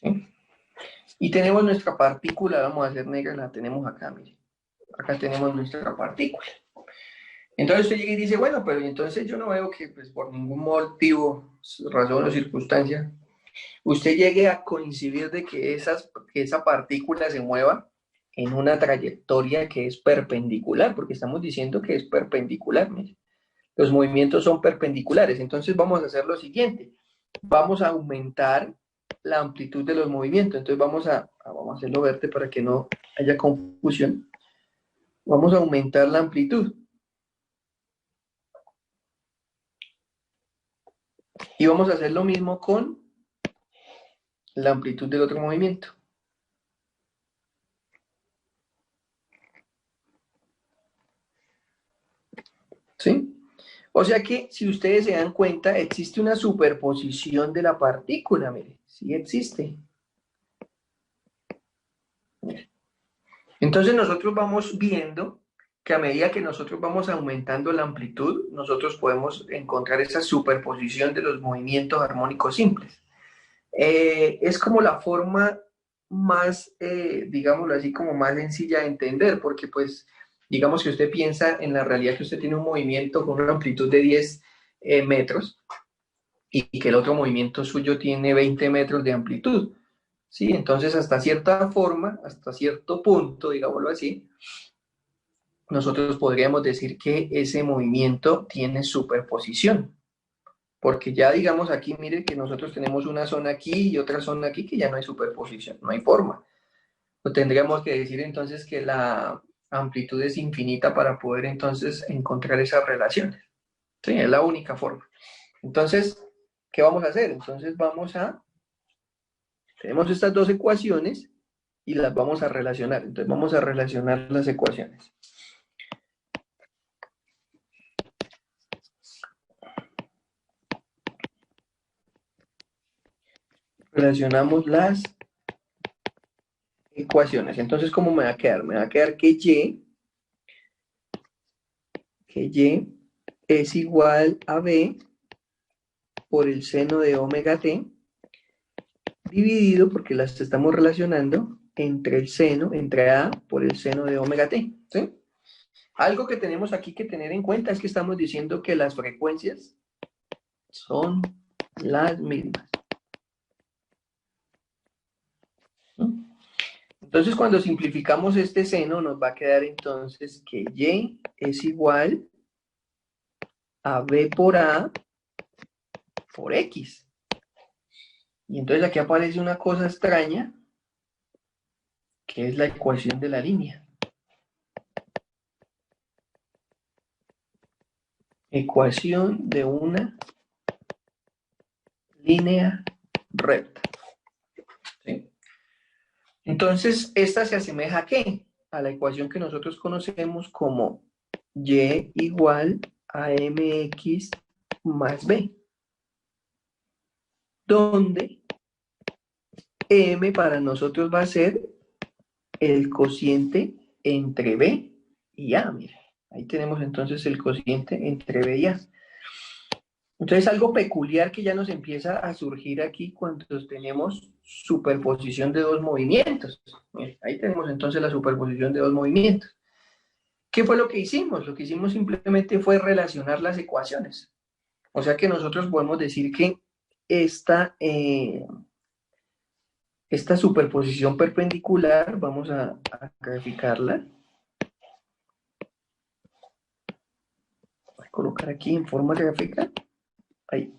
¿Sí? Y tenemos nuestra partícula, vamos a hacer negra, la tenemos acá, mire. Acá tenemos nuestra partícula. Entonces usted llega y dice, bueno, pero entonces yo no veo que pues, por ningún motivo, razón o circunstancia, usted llegue a coincidir de que esa partícula se mueva en una trayectoria que es perpendicular, porque estamos diciendo que es perpendicular, mire. Los movimientos son perpendiculares, entonces vamos a hacer lo siguiente, vamos a aumentar la amplitud de los movimientos, entonces vamos a hacerlo verde para que no haya confusión, vamos a aumentar la amplitud. Y vamos a hacer lo mismo con la amplitud del otro movimiento. ¿Sí? O sea que, si ustedes se dan cuenta, existe una superposición de la partícula, mire, sí existe. Mire. Entonces nosotros vamos viendo que a medida que nosotros vamos aumentando la amplitud, nosotros podemos encontrar esa superposición de los movimientos armónicos simples. Es como la forma más, digámoslo así, como más sencilla de entender, porque pues, digamos que usted piensa en la realidad que usted tiene un movimiento con una amplitud de 10 metros y que el otro movimiento suyo tiene 20 metros de amplitud, ¿sí? Entonces, hasta cierta forma, hasta cierto punto, digámoslo así, nosotros podríamos decir que ese movimiento tiene superposición. Porque ya digamos aquí, mire que nosotros tenemos una zona aquí y otra zona aquí que ya no hay superposición, no hay forma. O tendríamos que decir entonces que la amplitud es infinita para poder entonces encontrar esas relaciones. Sí, es la única forma. Entonces, ¿qué vamos a hacer? Entonces tenemos estas dos ecuaciones y las vamos a relacionar. Entonces vamos a relacionar las ecuaciones. Relacionamos las ecuaciones. Entonces, ¿cómo me va a quedar? Me va a quedar que Y es igual a B por el seno de omega t, dividido, porque las estamos relacionando, entre el seno, entre A por el seno de omega t. ¿Sí? Algo que tenemos aquí que tener en cuenta es que estamos diciendo que las frecuencias son las mismas. ¿Sí? Entonces, cuando simplificamos este seno, nos va a quedar entonces que Y es igual a B por A por X. Y entonces aquí aparece una cosa extraña, que es la ecuación de la línea. Ecuación de una línea recta. ¿Sí? Entonces, esta se asemeja ¿a qué? A la ecuación que nosotros conocemos como Y igual a mx más b, donde m para nosotros va a ser el cociente entre b y a. Mire, ahí tenemos entonces el cociente entre b y a. Entonces, algo peculiar que ya nos empieza a surgir aquí cuando tenemos superposición de dos movimientos. Mire, ahí tenemos entonces la superposición de dos movimientos. ¿Qué fue lo que hicimos? Lo que hicimos simplemente fue relacionar las ecuaciones. O sea que nosotros podemos decir que esta superposición perpendicular, vamos a graficarla. Voy a colocar aquí en forma gráfica. Ahí.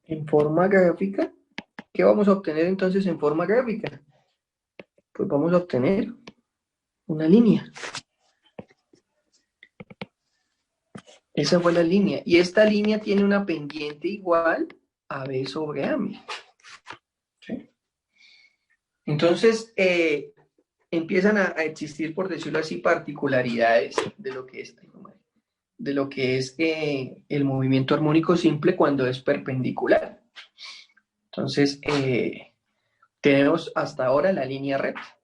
En forma gráfica. ¿Qué vamos a obtener entonces en forma gráfica? Pues vamos a obtener una línea. Esa fue la línea. Y esta línea tiene una pendiente igual a B sobre A. ¿Sí? Entonces, empiezan a existir, por decirlo así, particularidades de lo que es el movimiento armónico simple cuando es perpendicular. Entonces, tenemos hasta ahora la línea recta.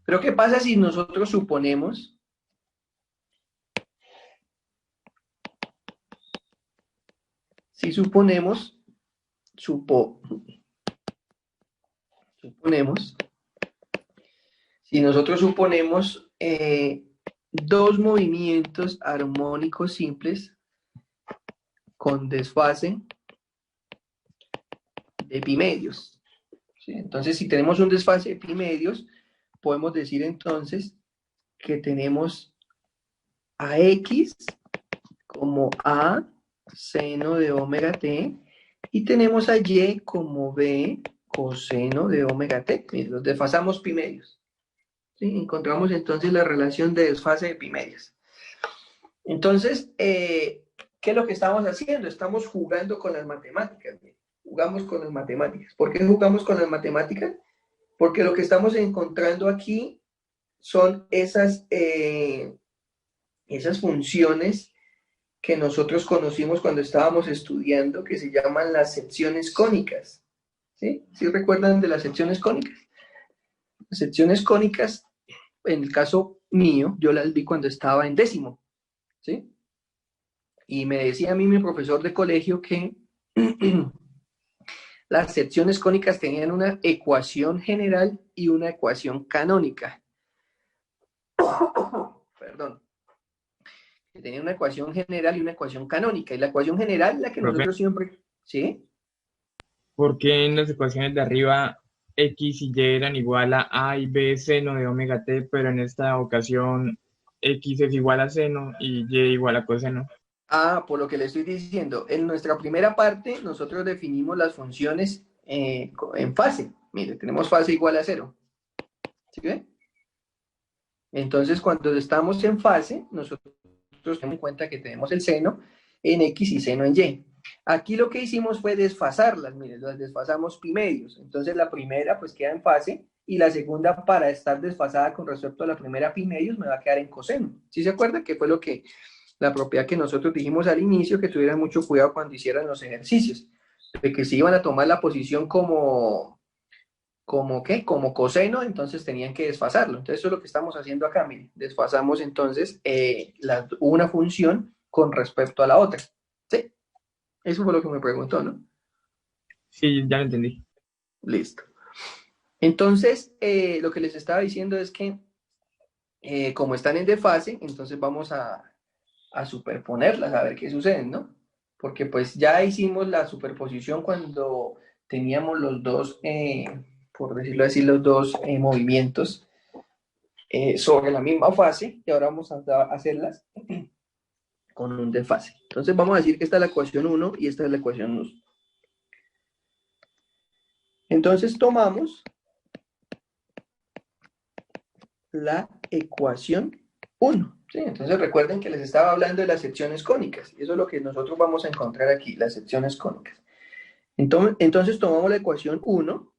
Pero ¿qué pasa si nosotros suponemos si nosotros suponemos dos movimientos armónicos simples con desfase de pimedios? ¿Sí? Entonces, si tenemos un desfase de pimedios, podemos decir entonces que tenemos a X como A seno de omega t y tenemos a Y como B coseno de omega t. Los desfasamos pimedios. ¿Sí? Encontramos entonces la relación de desfase de pimedios. Entonces, ¿qué es lo que estamos haciendo? Estamos jugando con las matemáticas. Jugamos con las matemáticas. ¿Por qué jugamos con las matemáticas? Porque lo que estamos encontrando aquí son esas funciones que nosotros conocimos cuando estábamos estudiando, que se llaman las secciones cónicas. ¿Sí? ¿Sí recuerdan de las secciones cónicas? Las secciones cónicas, en el caso mío, yo las vi cuando estaba en décimo. ¿Sí? Y me decía a mí mi profesor de colegio que las secciones cónicas tenían una ecuación general y una ecuación canónica. Perdón. Tenía una ecuación general y una ecuación canónica. Y la ecuación general, la que Profe, nosotros siempre... ¿Sí? ¿por qué en las ecuaciones de arriba X y Y eran igual a y B seno de omega t, pero en esta ocasión X es igual a seno y Y igual a coseno? Ah, por lo que le estoy diciendo, en nuestra primera parte nosotros definimos las funciones en fase. Mire, tenemos fase igual a 0. ¿Sí ve? Entonces, cuando estamos en fase, nosotros tenemos en cuenta que tenemos el seno en X y seno en Y. Aquí lo que hicimos fue desfasarlas, miren, las desfasamos pi medios. Entonces, la primera pues queda en fase y la segunda, para estar desfasada con respecto a la primera pi medios, me va a quedar en coseno. ¿Sí se acuerdan? Que fue la propiedad que nosotros dijimos al inicio, que tuvieran mucho cuidado cuando hicieran los ejercicios, de que si iban a tomar la posición como coseno, entonces tenían que desfasarlo. Entonces eso es lo que estamos haciendo acá, miren. Desfasamos entonces una función con respecto a la otra. ¿Sí? Eso fue lo que me preguntó, ¿no? Sí, ya lo entendí. Listo. Entonces, lo que les estaba diciendo es que como están en desfase, entonces vamos a superponerlas, a ver qué sucede, ¿no? Porque pues ya hicimos la superposición cuando teníamos los dos, por decirlo así, los dos movimientos sobre la misma fase, y ahora vamos a hacerlas con un desfase. Entonces vamos a decir que esta es la ecuación 1 y esta es la ecuación 2. Entonces tomamos la ecuación 1. ¿Sí? Entonces recuerden que les estaba hablando de las secciones cónicas. Eso es lo que nosotros vamos a encontrar aquí, las secciones cónicas. Entonces tomamos la ecuación 1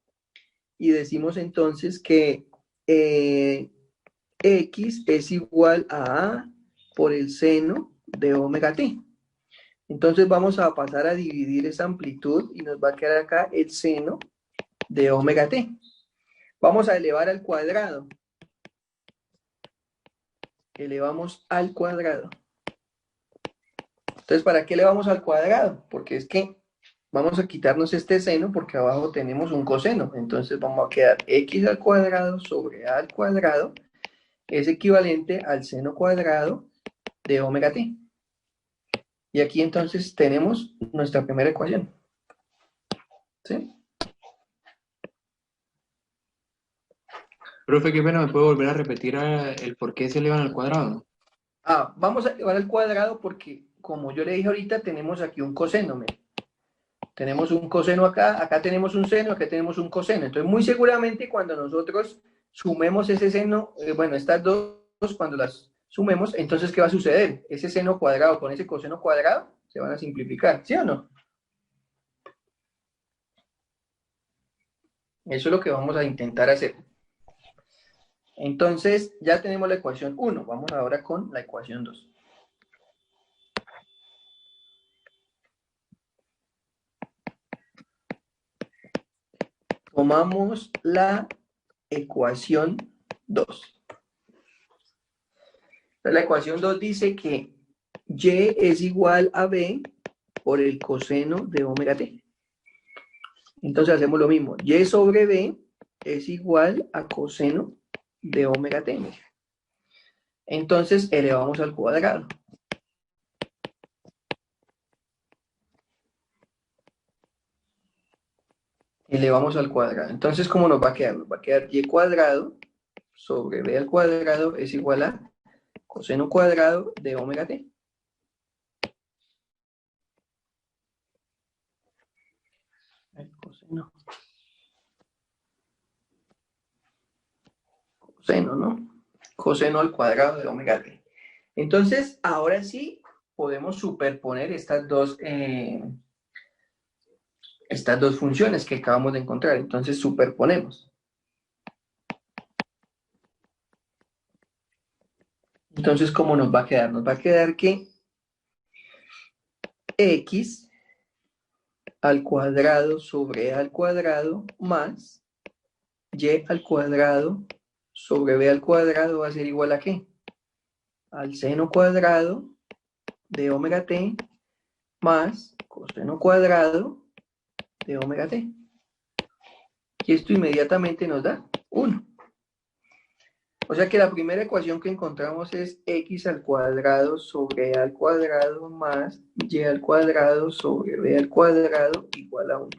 y decimos entonces que X es igual a A por el seno de omega t. Entonces vamos a pasar a dividir esa amplitud y nos va a quedar acá el seno de omega t. Vamos a elevar al cuadrado. Elevamos al cuadrado. Entonces, ¿para qué elevamos al cuadrado? Porque es que vamos a quitarnos este seno porque abajo tenemos un coseno. Entonces vamos a quedar x al cuadrado sobre a al cuadrado es equivalente al seno cuadrado de omega t. Y aquí entonces tenemos nuestra primera ecuación. ¿Sí? Profe, qué pena, ¿me puede volver a repetir el por qué se elevan al cuadrado? Vamos a elevar al cuadrado porque, como yo le dije ahorita, tenemos aquí un coseno. ¿Me? Tenemos un coseno acá, acá tenemos un seno, acá tenemos un coseno. Entonces, muy seguramente cuando nosotros sumemos ese seno, bueno, estas dos, cuando las sumemos, entonces, ¿qué va a suceder? Ese seno cuadrado con ese coseno cuadrado se van a simplificar, ¿sí o no? Eso es lo que vamos a intentar hacer. Entonces, ya tenemos la ecuación 1. Vamos ahora con la ecuación 2. Tomamos la ecuación 2. La ecuación 2 dice que y es igual a b por el coseno de omega t. Entonces hacemos lo mismo. Y sobre b es igual a coseno de omega t. Entonces elevamos al cuadrado. Elevamos al cuadrado. Entonces, ¿cómo nos va a quedar? Nos va a quedar y cuadrado sobre b al cuadrado es igual a coseno cuadrado de omega t. Coseno, ¿no? Coseno al cuadrado de omega t. Entonces, ahora sí podemos superponer estas dos funciones que acabamos de encontrar. Entonces, superponemos. Entonces, ¿cómo nos va a quedar? Nos va a quedar que x al cuadrado sobre a al cuadrado más y al cuadrado sobre b al cuadrado va a ser igual a ¿qué? Al seno cuadrado de omega t más coseno cuadrado de omega t. Y esto inmediatamente nos da 1. O sea que la primera ecuación que encontramos es x al cuadrado sobre a al cuadrado más y al cuadrado sobre b al cuadrado igual a 1.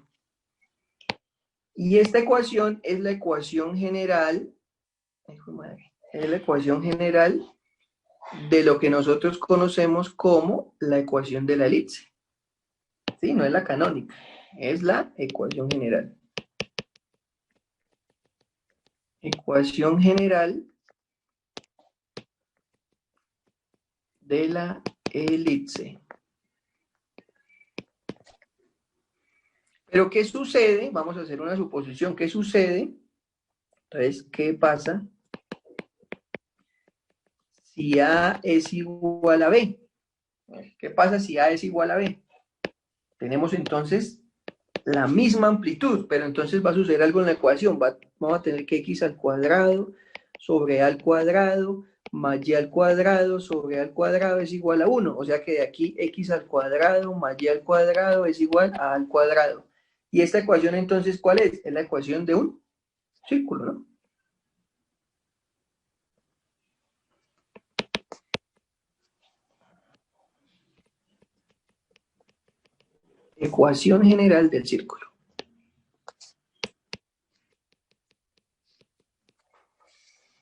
Y esta ecuación es la ecuación general, es la ecuación general de lo que nosotros conocemos como la ecuación de la elipse. ¿Sí? No es la canónica, es la ecuación general. Ecuación general de la elipse. Pero ¿qué sucede? Vamos a hacer una suposición. ¿Qué sucede? Entonces, ¿qué pasa si A es igual a B? ¿Qué pasa si A es igual a B? Tenemos entonces la misma amplitud, pero entonces va a suceder algo en la ecuación. Vamos a tener que x al cuadrado sobre a al cuadrado más y al cuadrado sobre a al cuadrado es igual a 1. O sea que de aquí x al cuadrado más y al cuadrado es igual a al cuadrado. ¿Y esta ecuación entonces cuál es? Es la ecuación de un círculo, ¿no? Ecuación general del círculo.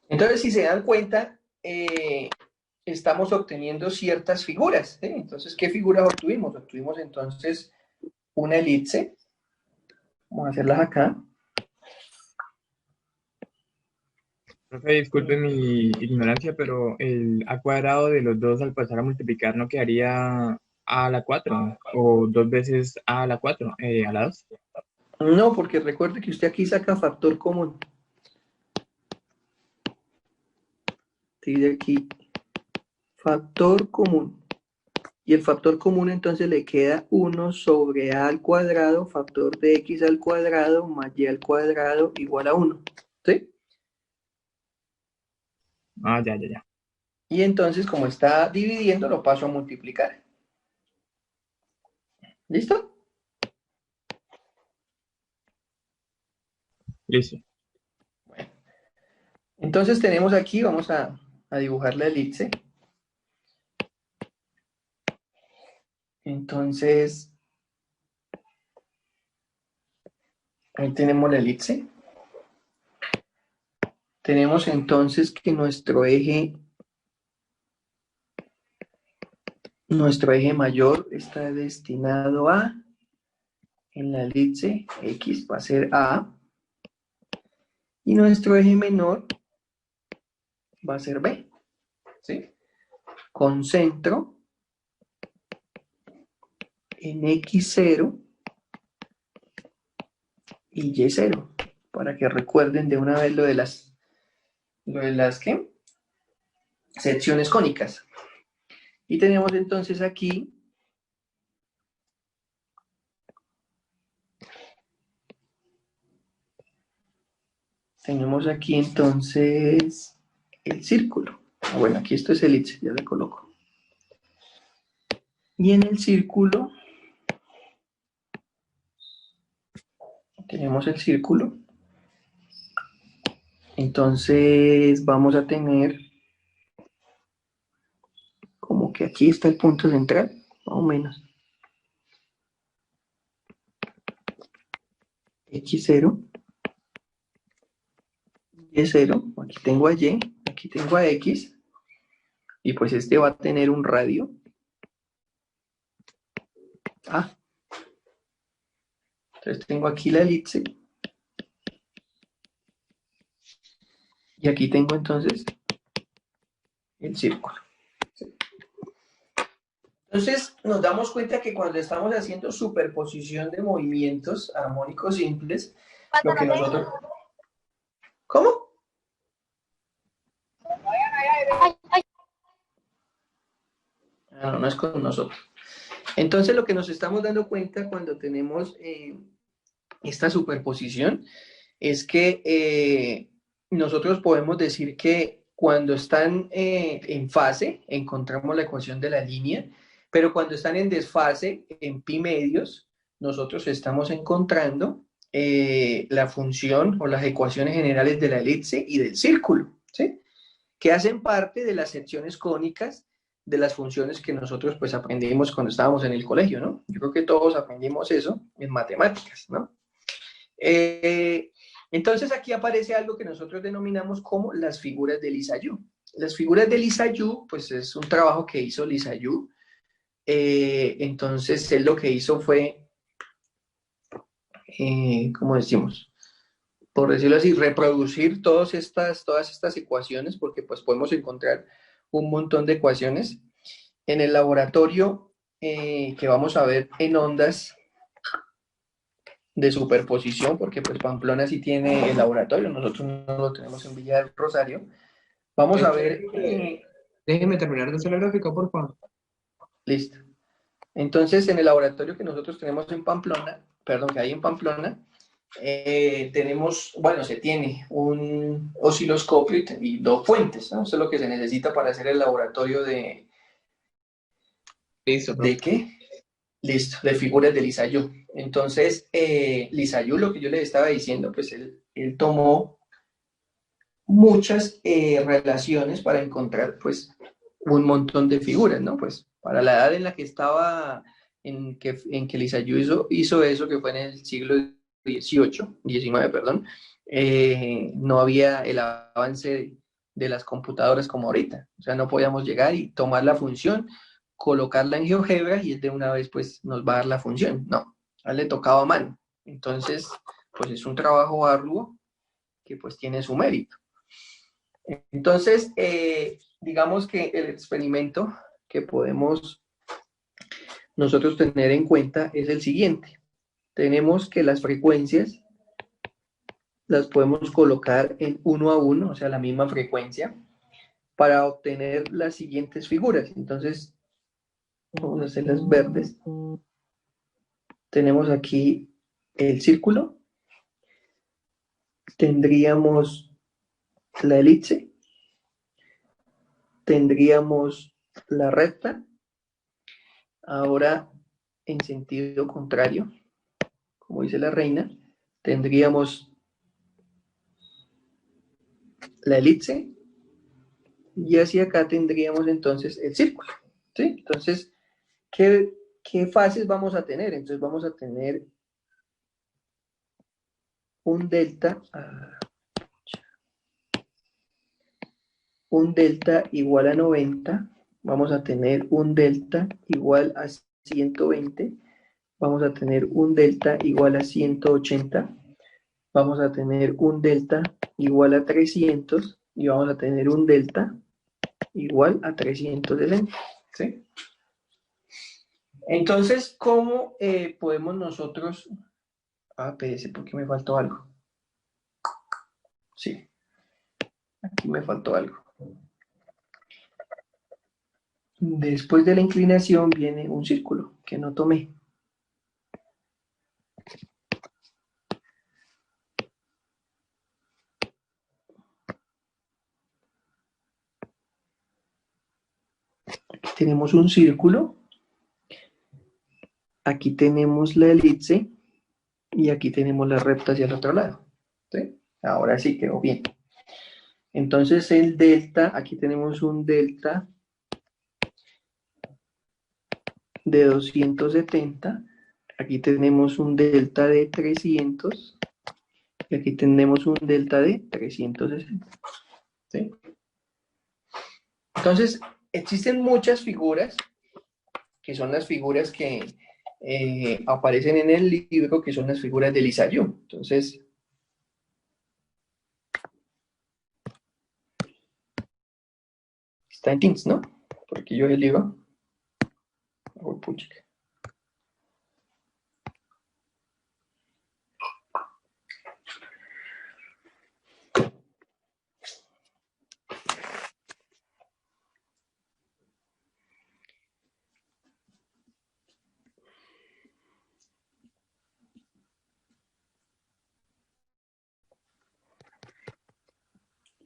Entonces, si se dan cuenta, estamos obteniendo ciertas figuras, ¿sí? Entonces, ¿qué figuras obtuvimos? Obtuvimos entonces una elipse. Vamos a hacerlas acá. Profe, disculpe mi ignorancia, pero el a cuadrado de los dos al pasar a multiplicar no quedaría a a la 4 o dos veces a la 4, a la 2. No, porque recuerde que usted aquí saca factor común. Sí, de aquí, factor común. Y el factor común entonces le queda 1 sobre a al cuadrado, factor de x al cuadrado más y al cuadrado igual a 1. ¿Sí? Ah, ya. Y entonces, como está dividiendo, lo paso a multiplicar. ¿Listo? Listo. Entonces tenemos aquí, vamos a dibujar la elipse. Entonces, ahí tenemos la elipse. Tenemos entonces que nuestro eje mayor está destinado a, en la elipse, X va a ser A, y nuestro eje menor va a ser B, ¿sí? Con centro en X0 y Y0, para que recuerden de una vez lo de las ¿qué? Secciones cónicas. Y tenemos entonces aquí entonces el círculo. Bueno, aquí esto es elipse, ya le coloco. Y en el círculo tenemos el círculo. Entonces vamos a tener como que aquí está el punto central, más o menos. X0, Y0, aquí tengo a Y, aquí tengo a X, y pues este va a tener un radio A. Entonces tengo aquí la elipse, y aquí tengo entonces el círculo. Entonces nos damos cuenta que cuando estamos haciendo superposición de movimientos armónicos simples, lo que nosotros... ¿Cómo? No, no es con nosotros. Entonces lo que nos estamos dando cuenta cuando tenemos esta superposición es que nosotros podemos decir que cuando están en fase encontramos la ecuación de la línea, pero cuando están en desfase, en pi medios, nosotros estamos encontrando la función o las ecuaciones generales de la elipse y del círculo, ¿sí? Que hacen parte de las secciones cónicas de las funciones que nosotros pues aprendimos cuando estábamos en el colegio, ¿no? Yo creo que todos aprendimos eso en matemáticas, ¿no? Entonces aquí aparece algo que nosotros denominamos como las figuras de Lissajous. las figuras de Lisa Yu, pues es un trabajo que hizo Lisa Yu. Entonces, él lo que hizo fue, ¿cómo decimos? Por decirlo así, reproducir todas estas ecuaciones, porque pues podemos encontrar un montón de ecuaciones. En el laboratorio que vamos a ver en ondas de superposición, porque pues Pamplona sí tiene el laboratorio, nosotros no lo tenemos en Villa del Rosario. Vamos a ver... Déjeme terminar de hacer la gráfica, por favor. Listo. Entonces, en el laboratorio que nosotros tenemos en Pamplona, perdón, que hay en Pamplona, tenemos, bueno, se tiene un osciloscopio y dos fuentes, ¿no? Eso es lo que se necesita para hacer el laboratorio de... Listo, ¿De qué? Listo, de figuras de Lisa Yu. Entonces, Lisa Yu, lo que yo les estaba diciendo, pues él tomó muchas relaciones para encontrar, pues, un montón de figuras, ¿no? Pues, para la edad en la que estaba, en que Lisa Yu hizo eso, que fue en el siglo XIX, perdón, no había el avance de las computadoras como ahorita. O sea, no podíamos llegar y tomar la función, colocarla en GeoGebra y de una vez pues nos va a dar la función. No, a él le tocaba a mano. Entonces, pues es un trabajo arduo que pues tiene su mérito. Entonces, digamos que el experimento que podemos nosotros tener en cuenta es el siguiente. Tenemos que las frecuencias las podemos colocar en 1 a 1, o sea, la misma frecuencia, para obtener las siguientes figuras. Entonces, vamos a hacer las verdes. Tenemos aquí el círculo. Tendríamos la elipse. Tendríamos la recta. Ahora, en sentido contrario, como dice la reina, tendríamos la elipse. Y hacia acá tendríamos entonces el círculo. ¿Sí? Entonces, ¿qué fases vamos a tener? Entonces vamos a tener un delta igual a 90, vamos a tener un delta igual a 120, vamos a tener un delta igual a 180, vamos a tener un delta igual a 300 y vamos a tener un delta igual a 360. ¿Sí? Entonces, ¿cómo podemos nosotros... espérese, porque me faltó algo. Sí, aquí me faltó algo. Después de la inclinación viene un círculo que no tomé. Aquí tenemos un círculo. Aquí tenemos la elipse. Y aquí tenemos la recta hacia el otro lado. ¿Sí? Ahora sí quedó bien. Entonces el delta, aquí tenemos un delta de 270. Aquí tenemos un delta de 300. Y aquí tenemos un delta de 360. ¿Sí? Entonces, existen muchas figuras, que son las figuras que aparecen en el libro, que son las figuras de Lisa Yu. Entonces, está en Teams, ¿no? Porque yo el libro. Oh, puchica.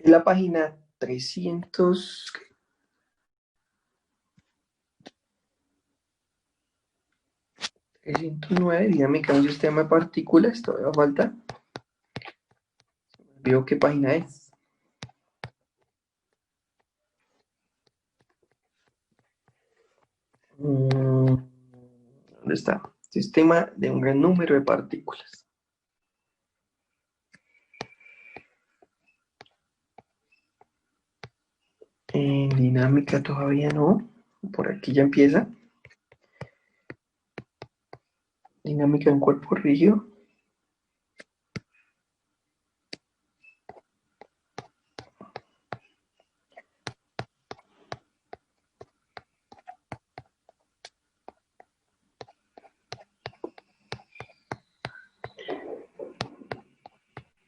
En la página 309, dinámica de un sistema de partículas, todavía falta. Veo qué página es. ¿Dónde está? Sistema de un gran número de partículas. Dinámica todavía no. Por aquí ya empieza. Dinámica en cuerpo rígido.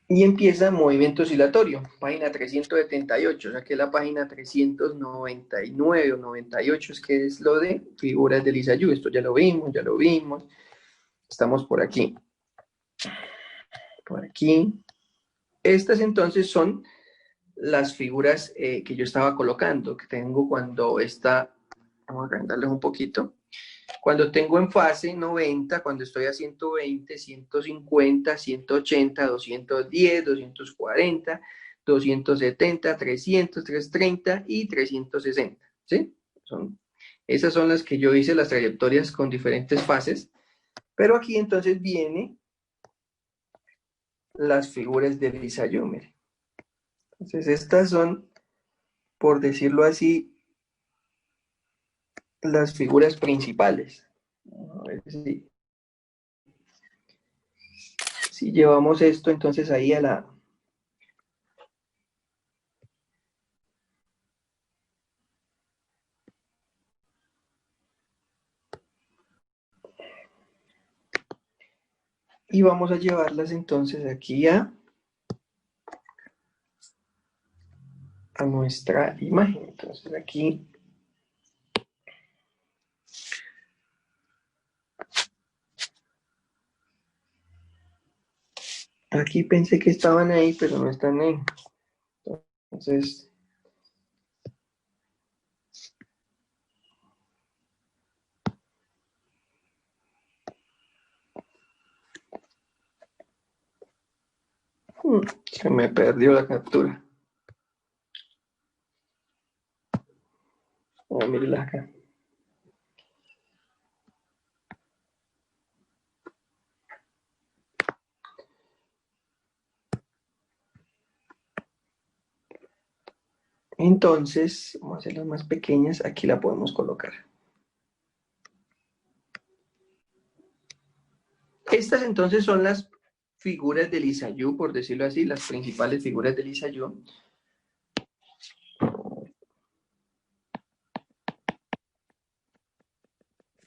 Y empieza movimiento oscilatorio, página 378, o sea que la página 399 o 98 es que es lo de figuras de Lissajous. Esto ya lo vimos. Estamos por aquí. Por aquí. Estas entonces son las figuras que yo estaba colocando, que tengo cuando está, vamos a agrandarles un poquito. Cuando tengo en fase 90, cuando estoy a 120, 150, 180, 210, 240, 270, 300, 330 y 360, ¿sí? Esas son las que yo hice las trayectorias con diferentes fases, pero aquí entonces vienen las figuras de Lissajous, mire. Entonces estas son, por decirlo así, las figuras principales. A ver si llevamos esto entonces ahí a la... Y vamos a llevarlas entonces aquí a nuestra imagen. Entonces aquí... Aquí pensé que estaban ahí, pero no están ahí. Entonces... Se me perdió la captura. A mirarla acá. Entonces, vamos a hacerlas más pequeñas. Aquí la podemos colocar. Estas entonces son las figuras de Lissajous, por decirlo así, las principales figuras de Lissajous.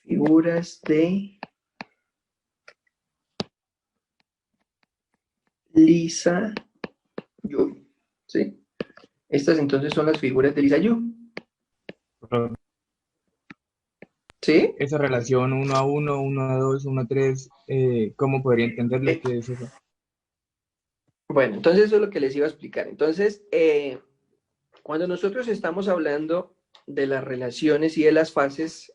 Figuras de Lissajous, ¿sí? Estas entonces son las figuras de Lissajous, ¿sí? Esa relación 1 a 1, 1 a 2, 1 a 3, ¿cómo podría entenderlo? ¿Qué es eso? Bueno, entonces eso es lo que les iba a explicar. Entonces, cuando nosotros estamos hablando de las relaciones y de las fases,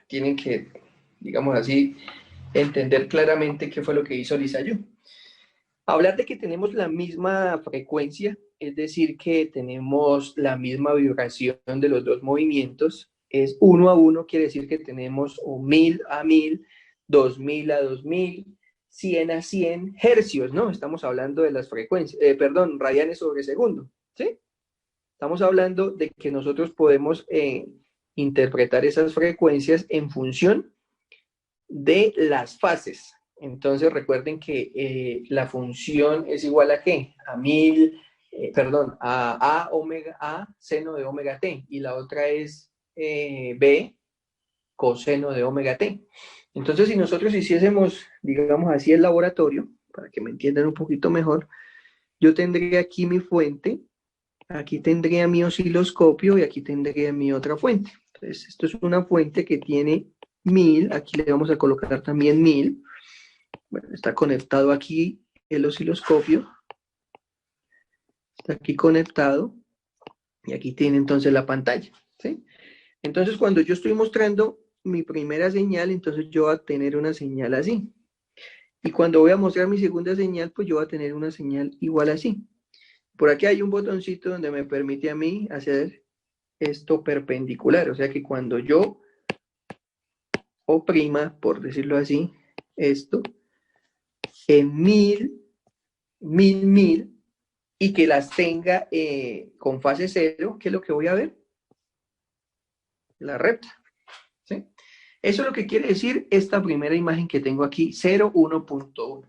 tienen que, digamos así, entender claramente qué fue lo que hizo Lissajous. Hablar de que tenemos la misma frecuencia, es decir, que tenemos la misma vibración de los dos movimientos, es 1 a 1, quiere decir que tenemos 1000 a 1000, 2000 a 2000, 100 a 100 hercios, ¿no? Estamos hablando de las frecuencias, radianes sobre segundo, ¿sí? Estamos hablando de que nosotros podemos interpretar esas frecuencias en función de las fases. Entonces recuerden que la función es igual a ¿qué? A 1000, a omega A seno de omega t, y la otra es B coseno de omega t. Entonces si nosotros hiciésemos, digamos así, el laboratorio, para que me entiendan un poquito mejor, yo tendría aquí mi fuente, aquí tendría mi osciloscopio y aquí tendría mi otra fuente. Entonces esto es una fuente que tiene 1000, aquí le vamos a colocar también 1000. Bueno, está conectado aquí el osciloscopio, está aquí conectado, y aquí tiene entonces la pantalla, ¿sí? Entonces cuando yo estoy mostrando mi primera señal, entonces yo voy a tener una señal así. Y cuando voy a mostrar mi segunda señal, pues yo voy a tener una señal igual así. Por aquí hay un botoncito donde me permite a mí hacer esto perpendicular, o sea que cuando yo oprima, por decirlo así, esto, en 1000, 1000, 1000, y que las tenga con fase 0, ¿qué es lo que voy a ver? la recta, ¿sí? Eso es lo que quiere decir esta primera imagen que tengo aquí, 0, 1.1,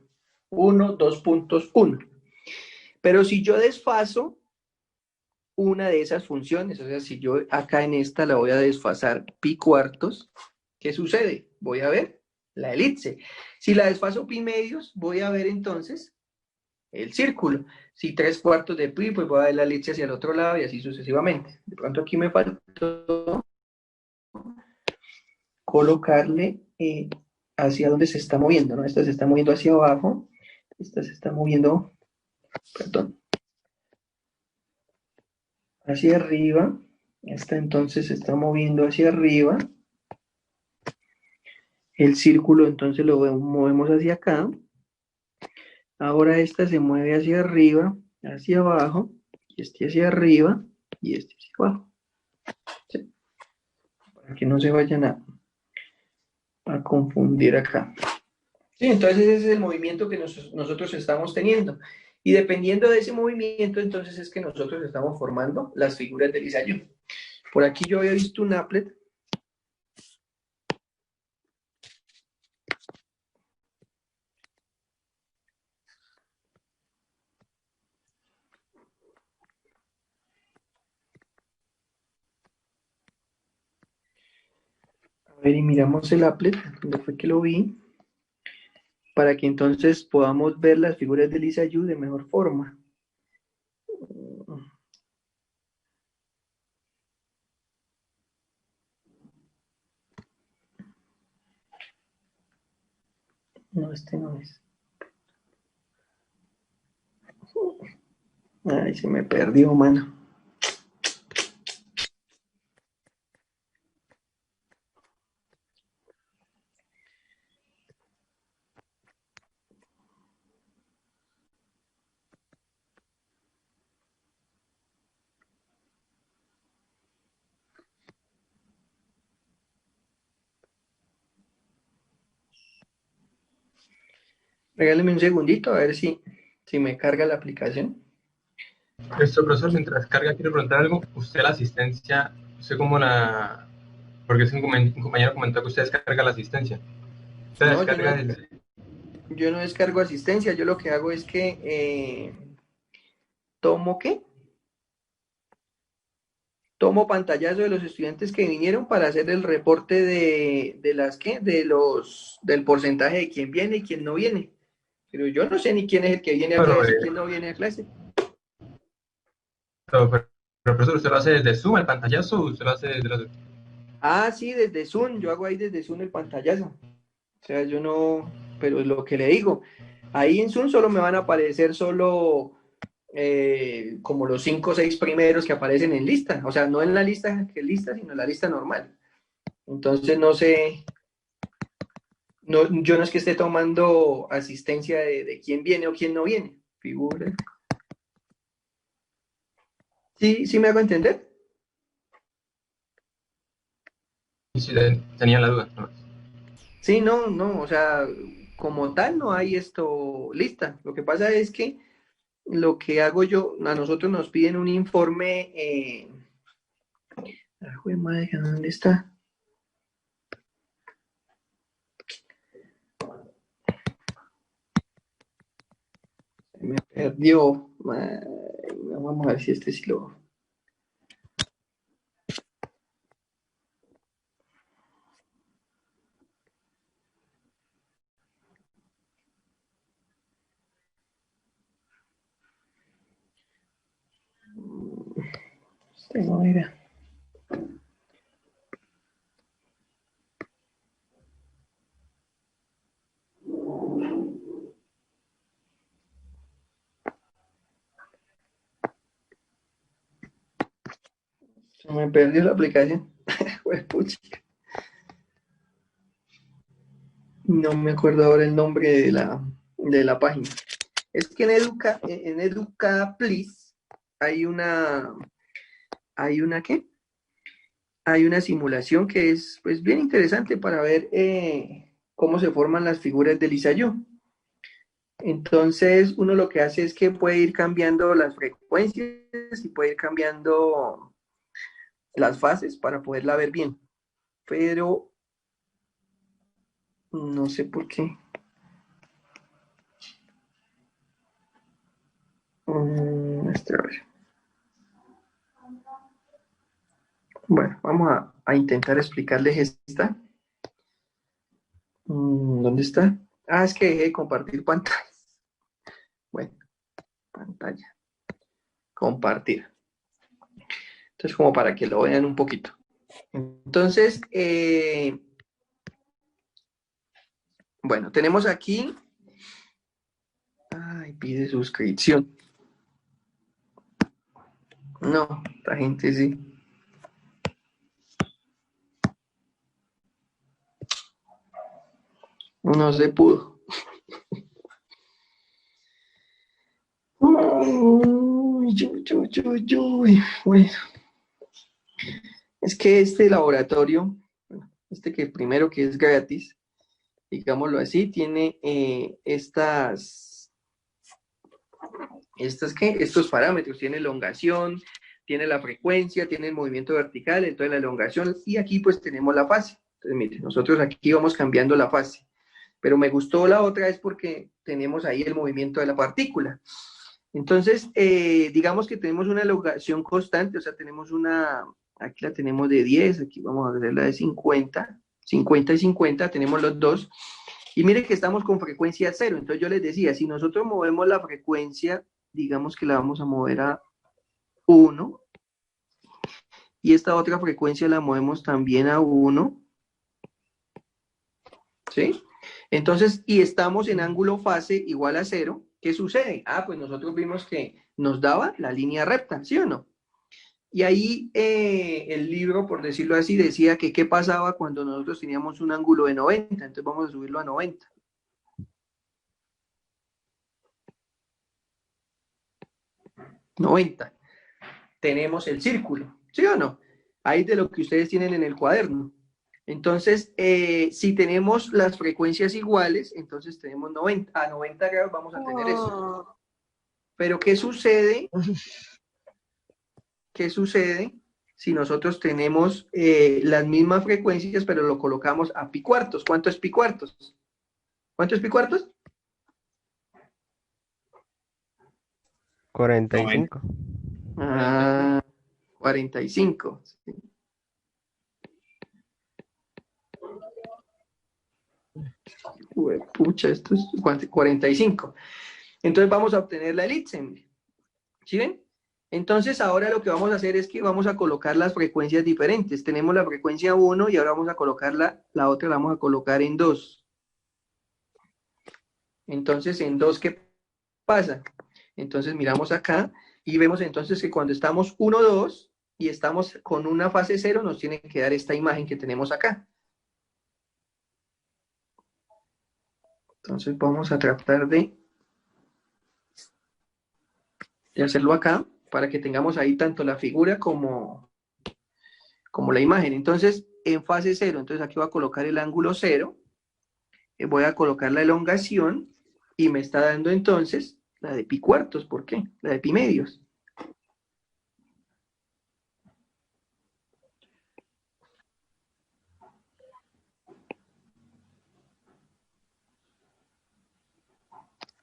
1, 2.1. Pero si yo desfaso una de esas funciones, o sea, si yo acá en esta la voy a desfasar pi cuartos, ¿qué sucede? Voy a ver la elipse. Si la desfaso pi medios, voy a ver entonces el círculo. Si 3 cuartos de pi, pues voy a ver la elipse hacia el otro lado y así sucesivamente. De pronto aquí me faltó colocarle hacia donde se está moviendo, ¿no? Esta se está moviendo hacia abajo, esta se está moviendo, perdón, hacia arriba, esta entonces se está moviendo hacia arriba, el círculo entonces lo movemos hacia acá, ahora esta se mueve hacia arriba, hacia abajo, y este hacia arriba, y este hacia abajo, ¿sí? Para que no se vayan a confundir acá. Sí, entonces ese es el movimiento que nosotros estamos teniendo. Y dependiendo de ese movimiento, entonces es que nosotros estamos formando las figuras del Lissajous. Por aquí yo había visto un applet. A ver, y miramos el applet, donde fue que lo vi, para que entonces podamos ver las figuras del Lissajous de mejor forma. No, este no es. Ay, se me perdió, mano. Regáleme un segundito a ver si me carga la aplicación. Nuestro profesor, mientras carga, quiero preguntar algo. Usted la asistencia, usted cómo la... Porque es un compañero comentó que usted descarga la asistencia. Usted No, descarga yo no descargo asistencia, yo lo que hago es que tomo ¿qué? Tomo pantallazo de los estudiantes que vinieron para hacer el reporte de las ¿qué? Del porcentaje de quién viene y quién no viene. Pero yo no sé ni quién es el que viene a Pero, clase y quién no viene a clase. pero, profesor, ¿usted lo hace desde Zoom, el pantallazo, o usted lo hace desde los... Ah, sí, desde Zoom, yo hago ahí desde Zoom el pantallazo. O sea, yo no, pero es lo que le digo, ahí en Zoom solo me van a aparecer solo como los 5 o 6 primeros que aparecen en lista, o sea, no en la lista que lista, sino en la lista normal. Entonces no sé, no, yo no es que esté tomando asistencia de quién viene o quién no viene, figura. ¿Sí, sí me hago entender? Sí, tenía la duda. ¿No? Sí, no, no, o sea, como tal no hay esto lista. Lo que pasa es que lo que hago yo, a nosotros nos piden un informe, madre, ¿dónde está? Se me perdió. Vamos a ver si este sí lo... Este no era. Se me perdió la aplicación. No me acuerdo ahora el nombre de la página. Es que en Educa Please hay una ¿qué? Hay una simulación que es pues bien interesante para ver cómo se forman las figuras del Lissajous. Entonces uno lo que hace es que puede ir cambiando las frecuencias y puede ir cambiando las fases para poderla ver bien. Pero no sé por qué. A ver. Bueno, vamos a intentar explicarles esta. ¿Dónde está? Ah, es que dejé de compartir pantalla. Bueno, pantalla. Compartir. Entonces, como para que lo vean un poquito. Entonces, bueno, tenemos aquí. Ay, pide suscripción. No, esta gente sí. No se pudo. Bueno, es que este laboratorio, este que primero que es gratis, digámoslo así, tiene estos parámetros, tiene elongación, tiene la frecuencia, tiene el movimiento vertical, entonces la elongación, y aquí pues tenemos la fase. Entonces, miren, nosotros aquí vamos cambiando la fase, pero me gustó la otra es porque tenemos ahí el movimiento de la partícula. Entonces, digamos que tenemos una elongación constante, o sea, tenemos aquí la tenemos de 10, aquí vamos a hacerla de 50, 50 y 50, tenemos los dos, y mire que estamos con frecuencia 0, entonces yo les decía, si nosotros movemos la frecuencia, digamos que la vamos a mover a 1, y esta otra frecuencia la movemos también a 1, ¿sí? Entonces, y estamos en ángulo fase igual a 0, ¿qué sucede? Ah, pues nosotros vimos que nos daba la línea recta, ¿sí o no? Y ahí el libro, por decirlo así, decía que qué pasaba cuando nosotros teníamos un ángulo de 90, entonces vamos a subirlo a 90. Tenemos el círculo, ¿sí o no? Ahí de lo que ustedes tienen en el cuaderno. Entonces, si tenemos las frecuencias iguales, entonces tenemos 90, a 90 grados vamos a tener eso. Pero ¿qué sucede? ¿Qué sucede si nosotros tenemos las mismas frecuencias, pero lo colocamos a pi cuartos? ¿Cuánto es pi cuartos? ¿Cuánto es pi cuartos? 45. Ah, 45. Sí. Pucha, esto es 45. Entonces vamos a obtener la elipse. ¿Sí ven? Entonces ahora lo que vamos a hacer es que vamos a colocar las frecuencias diferentes. Tenemos la frecuencia 1 y ahora vamos a colocar la otra, la vamos a colocar en 2. Entonces en 2, ¿qué pasa? Entonces miramos acá y vemos entonces que cuando estamos 1, 2 y estamos con una fase 0 nos tiene que dar esta imagen que tenemos acá. Entonces vamos a tratar de hacerlo acá para que tengamos ahí tanto la figura como la imagen. Entonces, en fase 0, entonces aquí voy a colocar el ángulo 0, voy a colocar la elongación y me está dando entonces la de pi cuartos. ¿Por qué? La de pi medios.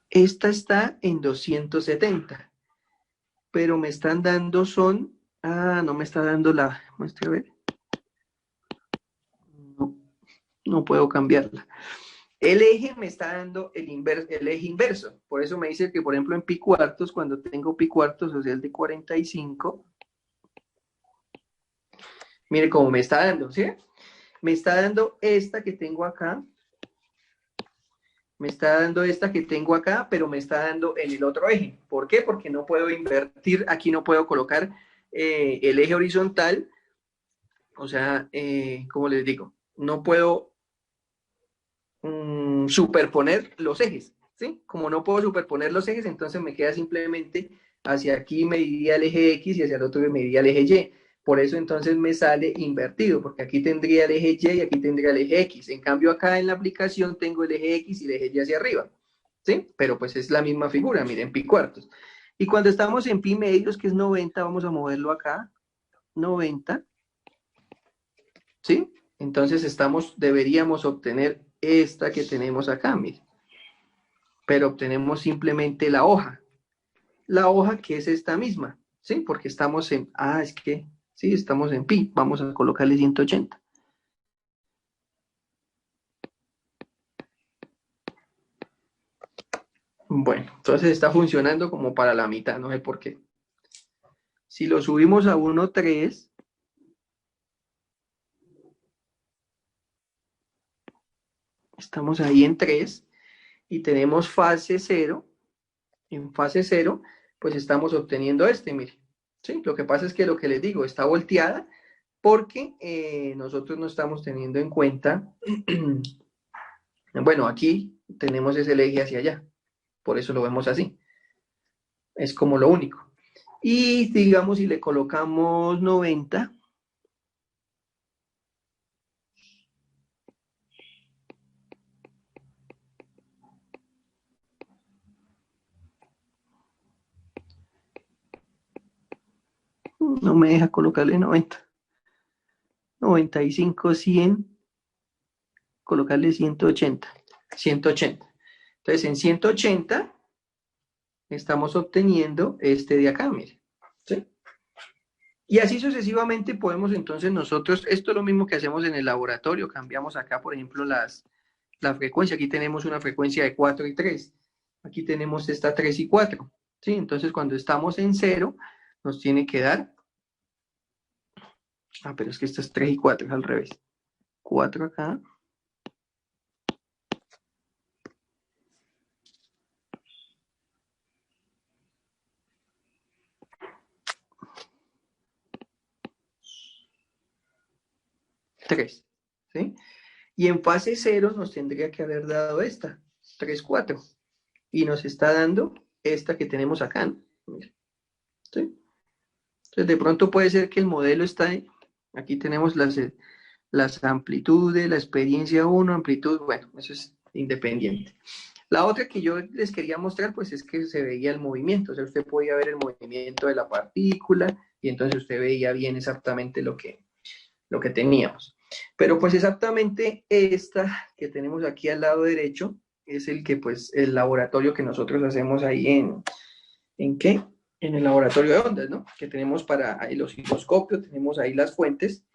Esta está en 270, pero me están dando no me está dando muestre a ver. No puedo cambiarla. El eje me está dando el eje inverso. Por eso me dice que, por ejemplo, en pi cuartos, cuando tengo pi cuartos, o sea, el de 45, mire cómo me está dando, ¿sí? Me está dando esta que tengo acá. Me está dando esta que tengo acá, pero me está dando en el otro eje. ¿Por qué? Porque no puedo invertir, aquí no puedo colocar el eje horizontal. O sea, ¿cómo les digo? No puedo superponer los ejes, ¿sí? Como no puedo superponer los ejes, entonces me queda simplemente hacia aquí me iría el eje X y hacia el otro me iría el eje Y. Por eso entonces me sale invertido, porque aquí tendría el eje Y y aquí tendría el eje X. En cambio acá en la aplicación tengo el eje X y el eje Y hacia arriba, ¿sí? Pero pues es la misma figura, miren, pi cuartos. Y cuando estamos en pi medios, que es 90, vamos a moverlo acá, 90. ¿sí? Entonces deberíamos obtener esta que tenemos acá, mire. Pero obtenemos simplemente la hoja. La hoja que es esta misma, ¿sí? Porque estamos en, sí, estamos en pi. Vamos a colocarle 180. Bueno, entonces está funcionando como para la mitad, no sé por qué. Si lo subimos a 1.3, estamos ahí en 3 y tenemos fase 0. En fase 0, pues estamos obteniendo mire. ¿Sí? Lo que pasa es que lo que les digo, está volteada porque nosotros no estamos teniendo en cuenta, bueno, aquí tenemos ese eje hacia allá, por eso lo vemos así. Es como lo único. Y digamos, si le colocamos 90, no me deja colocarle 90. 95, 100, colocarle 180. 180. Entonces, en 180 estamos obteniendo este de acá, mire. ¿Sí? Y así sucesivamente podemos entonces nosotros, esto es lo mismo que hacemos en el laboratorio, cambiamos acá, por ejemplo, la frecuencia. Aquí tenemos una frecuencia de 4 y 3. Aquí tenemos esta 3 y 4. ¿Sí? Entonces, cuando estamos en 0, nos tiene que dar... pero es que esto es 3 y 4, es al revés. 4 acá. Tres, ¿sí? Y en fase 0 nos tendría que haber dado esta, 3, 4. Y nos está dando esta que tenemos acá, ¿no? ¿Sí? Entonces, de pronto puede ser que el modelo está ahí. Aquí tenemos las amplitudes, la experiencia 1, amplitud, bueno, eso es independiente. La otra que yo les quería mostrar, pues es que se veía el movimiento, o sea, usted podía ver el movimiento de la partícula y entonces usted veía bien exactamente lo que teníamos. Pero pues exactamente esta que tenemos aquí al lado derecho es el que pues el laboratorio que nosotros hacemos ahí ¿en qué? En el laboratorio de ondas, ¿no? Que tenemos para ahí los osciloscopios, tenemos ahí las fuentes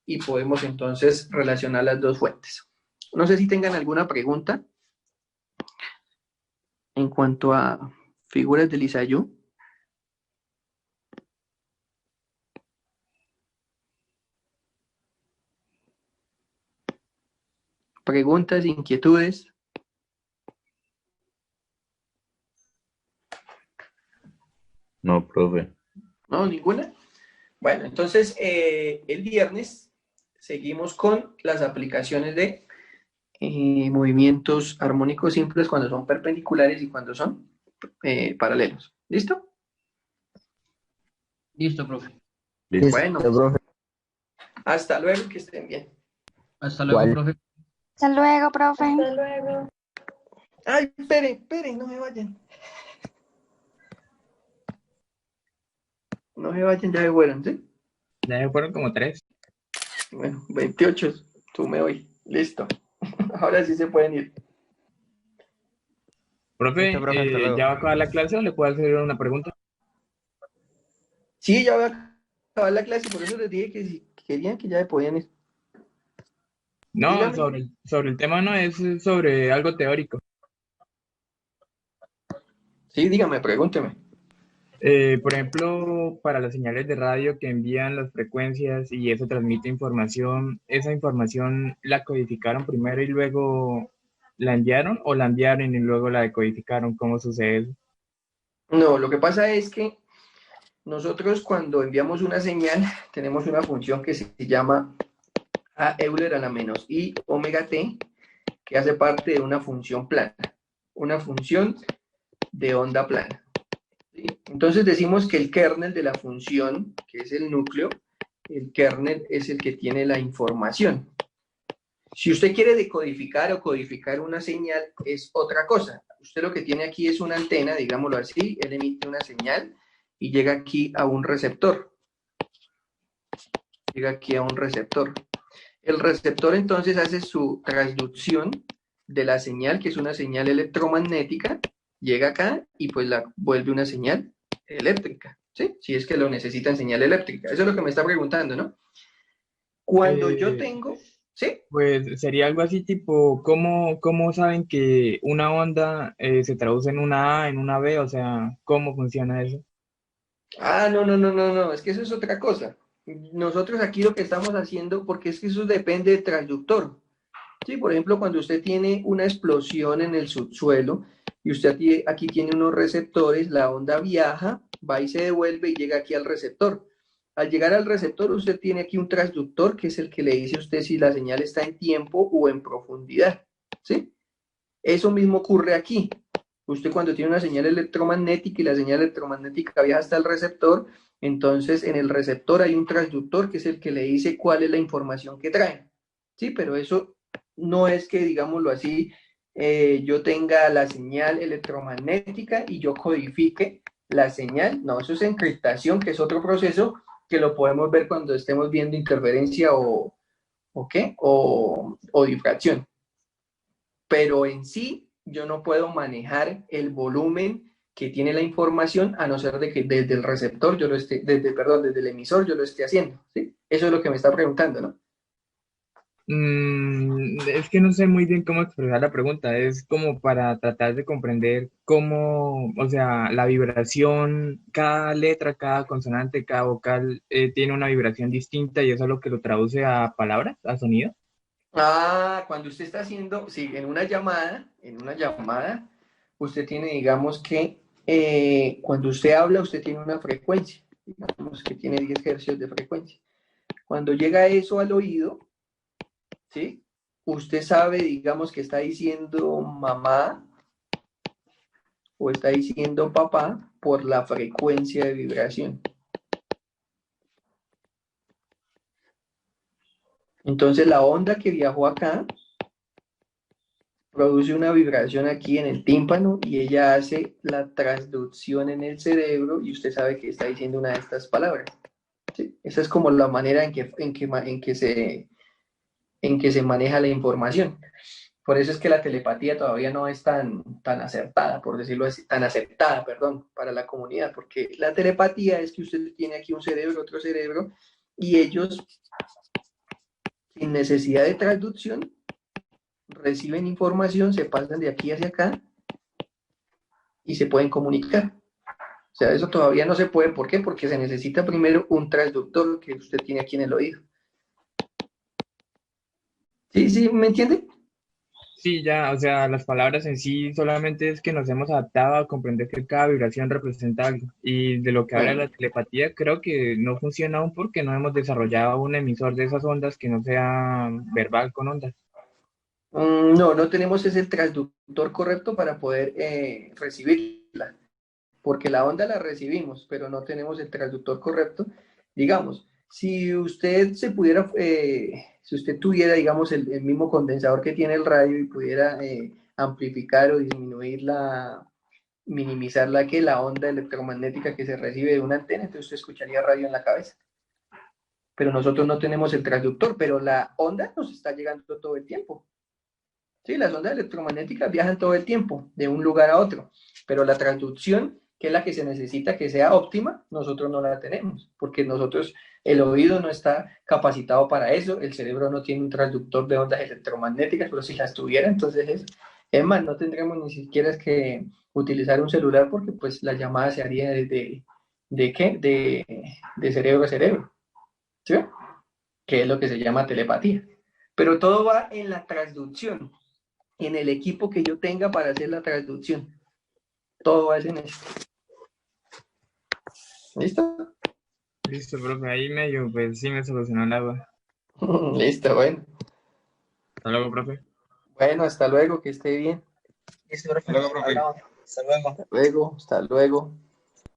y podemos entonces relacionar las dos fuentes. No sé si tengan alguna pregunta en cuanto a figuras de Lissajous. Preguntas, inquietudes. No, profe. ¿No? ¿Ninguna? Bueno, entonces el viernes seguimos con las aplicaciones de movimientos armónicos simples cuando son perpendiculares y cuando son paralelos. ¿Listo? Listo, profe. Listo. Bueno, profe. hasta luego, que estén bien. Hasta luego, ¿Cuál? profe. Hasta luego, profe. Ay, esperen, no me vayan. No me vayan, ya me fueron, ¿sí? Ya fueron como 3. Bueno, 28, tú me voy. Listo. Ahora sí se pueden ir. Profe, Listo, profe, hasta luego. ¿ya va a acabar la clase o le puedo hacer una pregunta? Sí, ya voy a acabar la clase, por eso les dije que si querían que ya me podían ir. No, Dígame. sobre el tema no es sobre algo teórico. Sí, dígame, pregúnteme. Por ejemplo, para las señales de radio que envían las frecuencias y eso transmite información, ¿esa información la codificaron primero y luego la enviaron o la enviaron y luego la decodificaron? ¿Cómo sucede eso? No, lo que pasa es que nosotros cuando enviamos una señal tenemos una función que se llama a Euler a la menos i omega t, que hace parte de una función plana, una función de onda plana. ¿Sí? Entonces decimos que el kernel de la función, que es el núcleo, el kernel es el que tiene la información. Si usted quiere decodificar o codificar una señal, es otra cosa. Usted lo que tiene aquí es una antena, digámoslo así, él emite una señal y llega aquí a un receptor. Llega aquí a un receptor. El receptor entonces hace su transducción de la señal, que es una señal electromagnética, llega acá y pues la vuelve una señal eléctrica, ¿sí? Si es que lo necesitan señal eléctrica. Eso es lo que me está preguntando, ¿no? Cuando yo Eh, tengo, ¿sí? Pues sería algo así tipo, ¿cómo saben que una onda se traduce en una A, en una B? O sea, ¿cómo funciona eso? Ah, no, no, no, no, no, es que eso es otra cosa. Nosotros aquí lo que estamos haciendo, porque es que eso depende del transductor. Sí, por ejemplo, cuando usted tiene una explosión en el subsuelo y usted aquí tiene unos receptores, la onda viaja, va y se devuelve y llega aquí al receptor. Al llegar al receptor, usted tiene aquí un transductor que es el que le dice a usted si la señal está en tiempo o en profundidad. ¿Sí? Eso mismo ocurre aquí. Usted cuando tiene una señal electromagnética y la señal electromagnética viaja hasta el receptor, entonces en el receptor hay un transductor que es el que le dice cuál es la información que trae. Sí, pero eso no es que, digámoslo así, yo tenga la señal electromagnética y yo codifique la señal. No, eso es encriptación, que es otro proceso que lo podemos ver cuando estemos viendo interferencia o qué, o difracción. Pero en sí yo no puedo manejar el volumen que tiene la información a no ser de que desde el receptor yo lo esté, desde el emisor yo lo esté haciendo, ¿sí? Eso es lo que me está preguntando, ¿no? Es que no sé muy bien cómo expresar la pregunta, es como para tratar de comprender cómo, o sea, la vibración, cada letra, cada consonante, cada vocal tiene una vibración distinta y eso es lo que lo traduce a palabras, a sonido. Ah, cuando usted está haciendo, sí, en una llamada, usted tiene, digamos que cuando usted habla, usted tiene una frecuencia, digamos que tiene 10 hercios de frecuencia. Cuando llega eso al oído, ¿sí? Usted sabe, digamos, que está diciendo mamá o está diciendo papá por la frecuencia de vibración. Entonces la onda que viajó acá produce una vibración aquí en el tímpano y ella hace la transducción en el cerebro y usted sabe que está diciendo una de estas palabras. ¿Sí? Esa es como la manera en que se maneja la información. Por eso es que la telepatía todavía no es tan acertada, por decirlo así, tan aceptada, perdón, para la comunidad, porque la telepatía es que usted tiene aquí un cerebro, otro cerebro, y ellos, sin necesidad de traducción, reciben información, se pasan de aquí hacia acá y se pueden comunicar. O sea, eso todavía no se puede. ¿Por qué? Porque se necesita primero un transductor que usted tiene aquí en el oído. ¿Sí, sí, me entiende? Sí, ya, o sea, las palabras en sí solamente es que nos hemos adaptado a comprender que cada vibración representa algo. Y de lo que habla la telepatía, creo que no funciona aún porque no hemos desarrollado un emisor de esas ondas que no sea verbal con ondas. No, no tenemos ese transductor correcto para poder recibirla, porque la onda la recibimos, pero no tenemos el transductor correcto. Digamos, si usted se pudiera, si usted tuviera, digamos, el mismo condensador que tiene el radio y pudiera amplificar o disminuir minimizar la onda electromagnética que se recibe de una antena, entonces usted escucharía radio en la cabeza. Pero nosotros no tenemos el transductor, pero la onda nos está llegando todo el tiempo. Sí, las ondas electromagnéticas viajan todo el tiempo, de un lugar a otro, pero la transducción, que es la que se necesita que sea óptima, nosotros no la tenemos, porque nosotros, el oído no está capacitado para eso, el cerebro no tiene un transductor de ondas electromagnéticas, pero si las tuviera, entonces es más, no tendremos ni siquiera que utilizar un celular porque pues la llamada se haría ¿de qué? De cerebro a cerebro, ¿sí? Que es lo que se llama telepatía. Pero todo va en la transducción, en el equipo que yo tenga para hacer la traducción. Todo va en eso. ¿Listo? Listo, profe, ahí medio, pues sí me solucionó la duda. Listo, bueno. Hasta luego, profe. Bueno, hasta luego, que esté bien. Listo, profe. Luego, profe. Hablamos. Hasta luego. Hasta luego, hasta luego.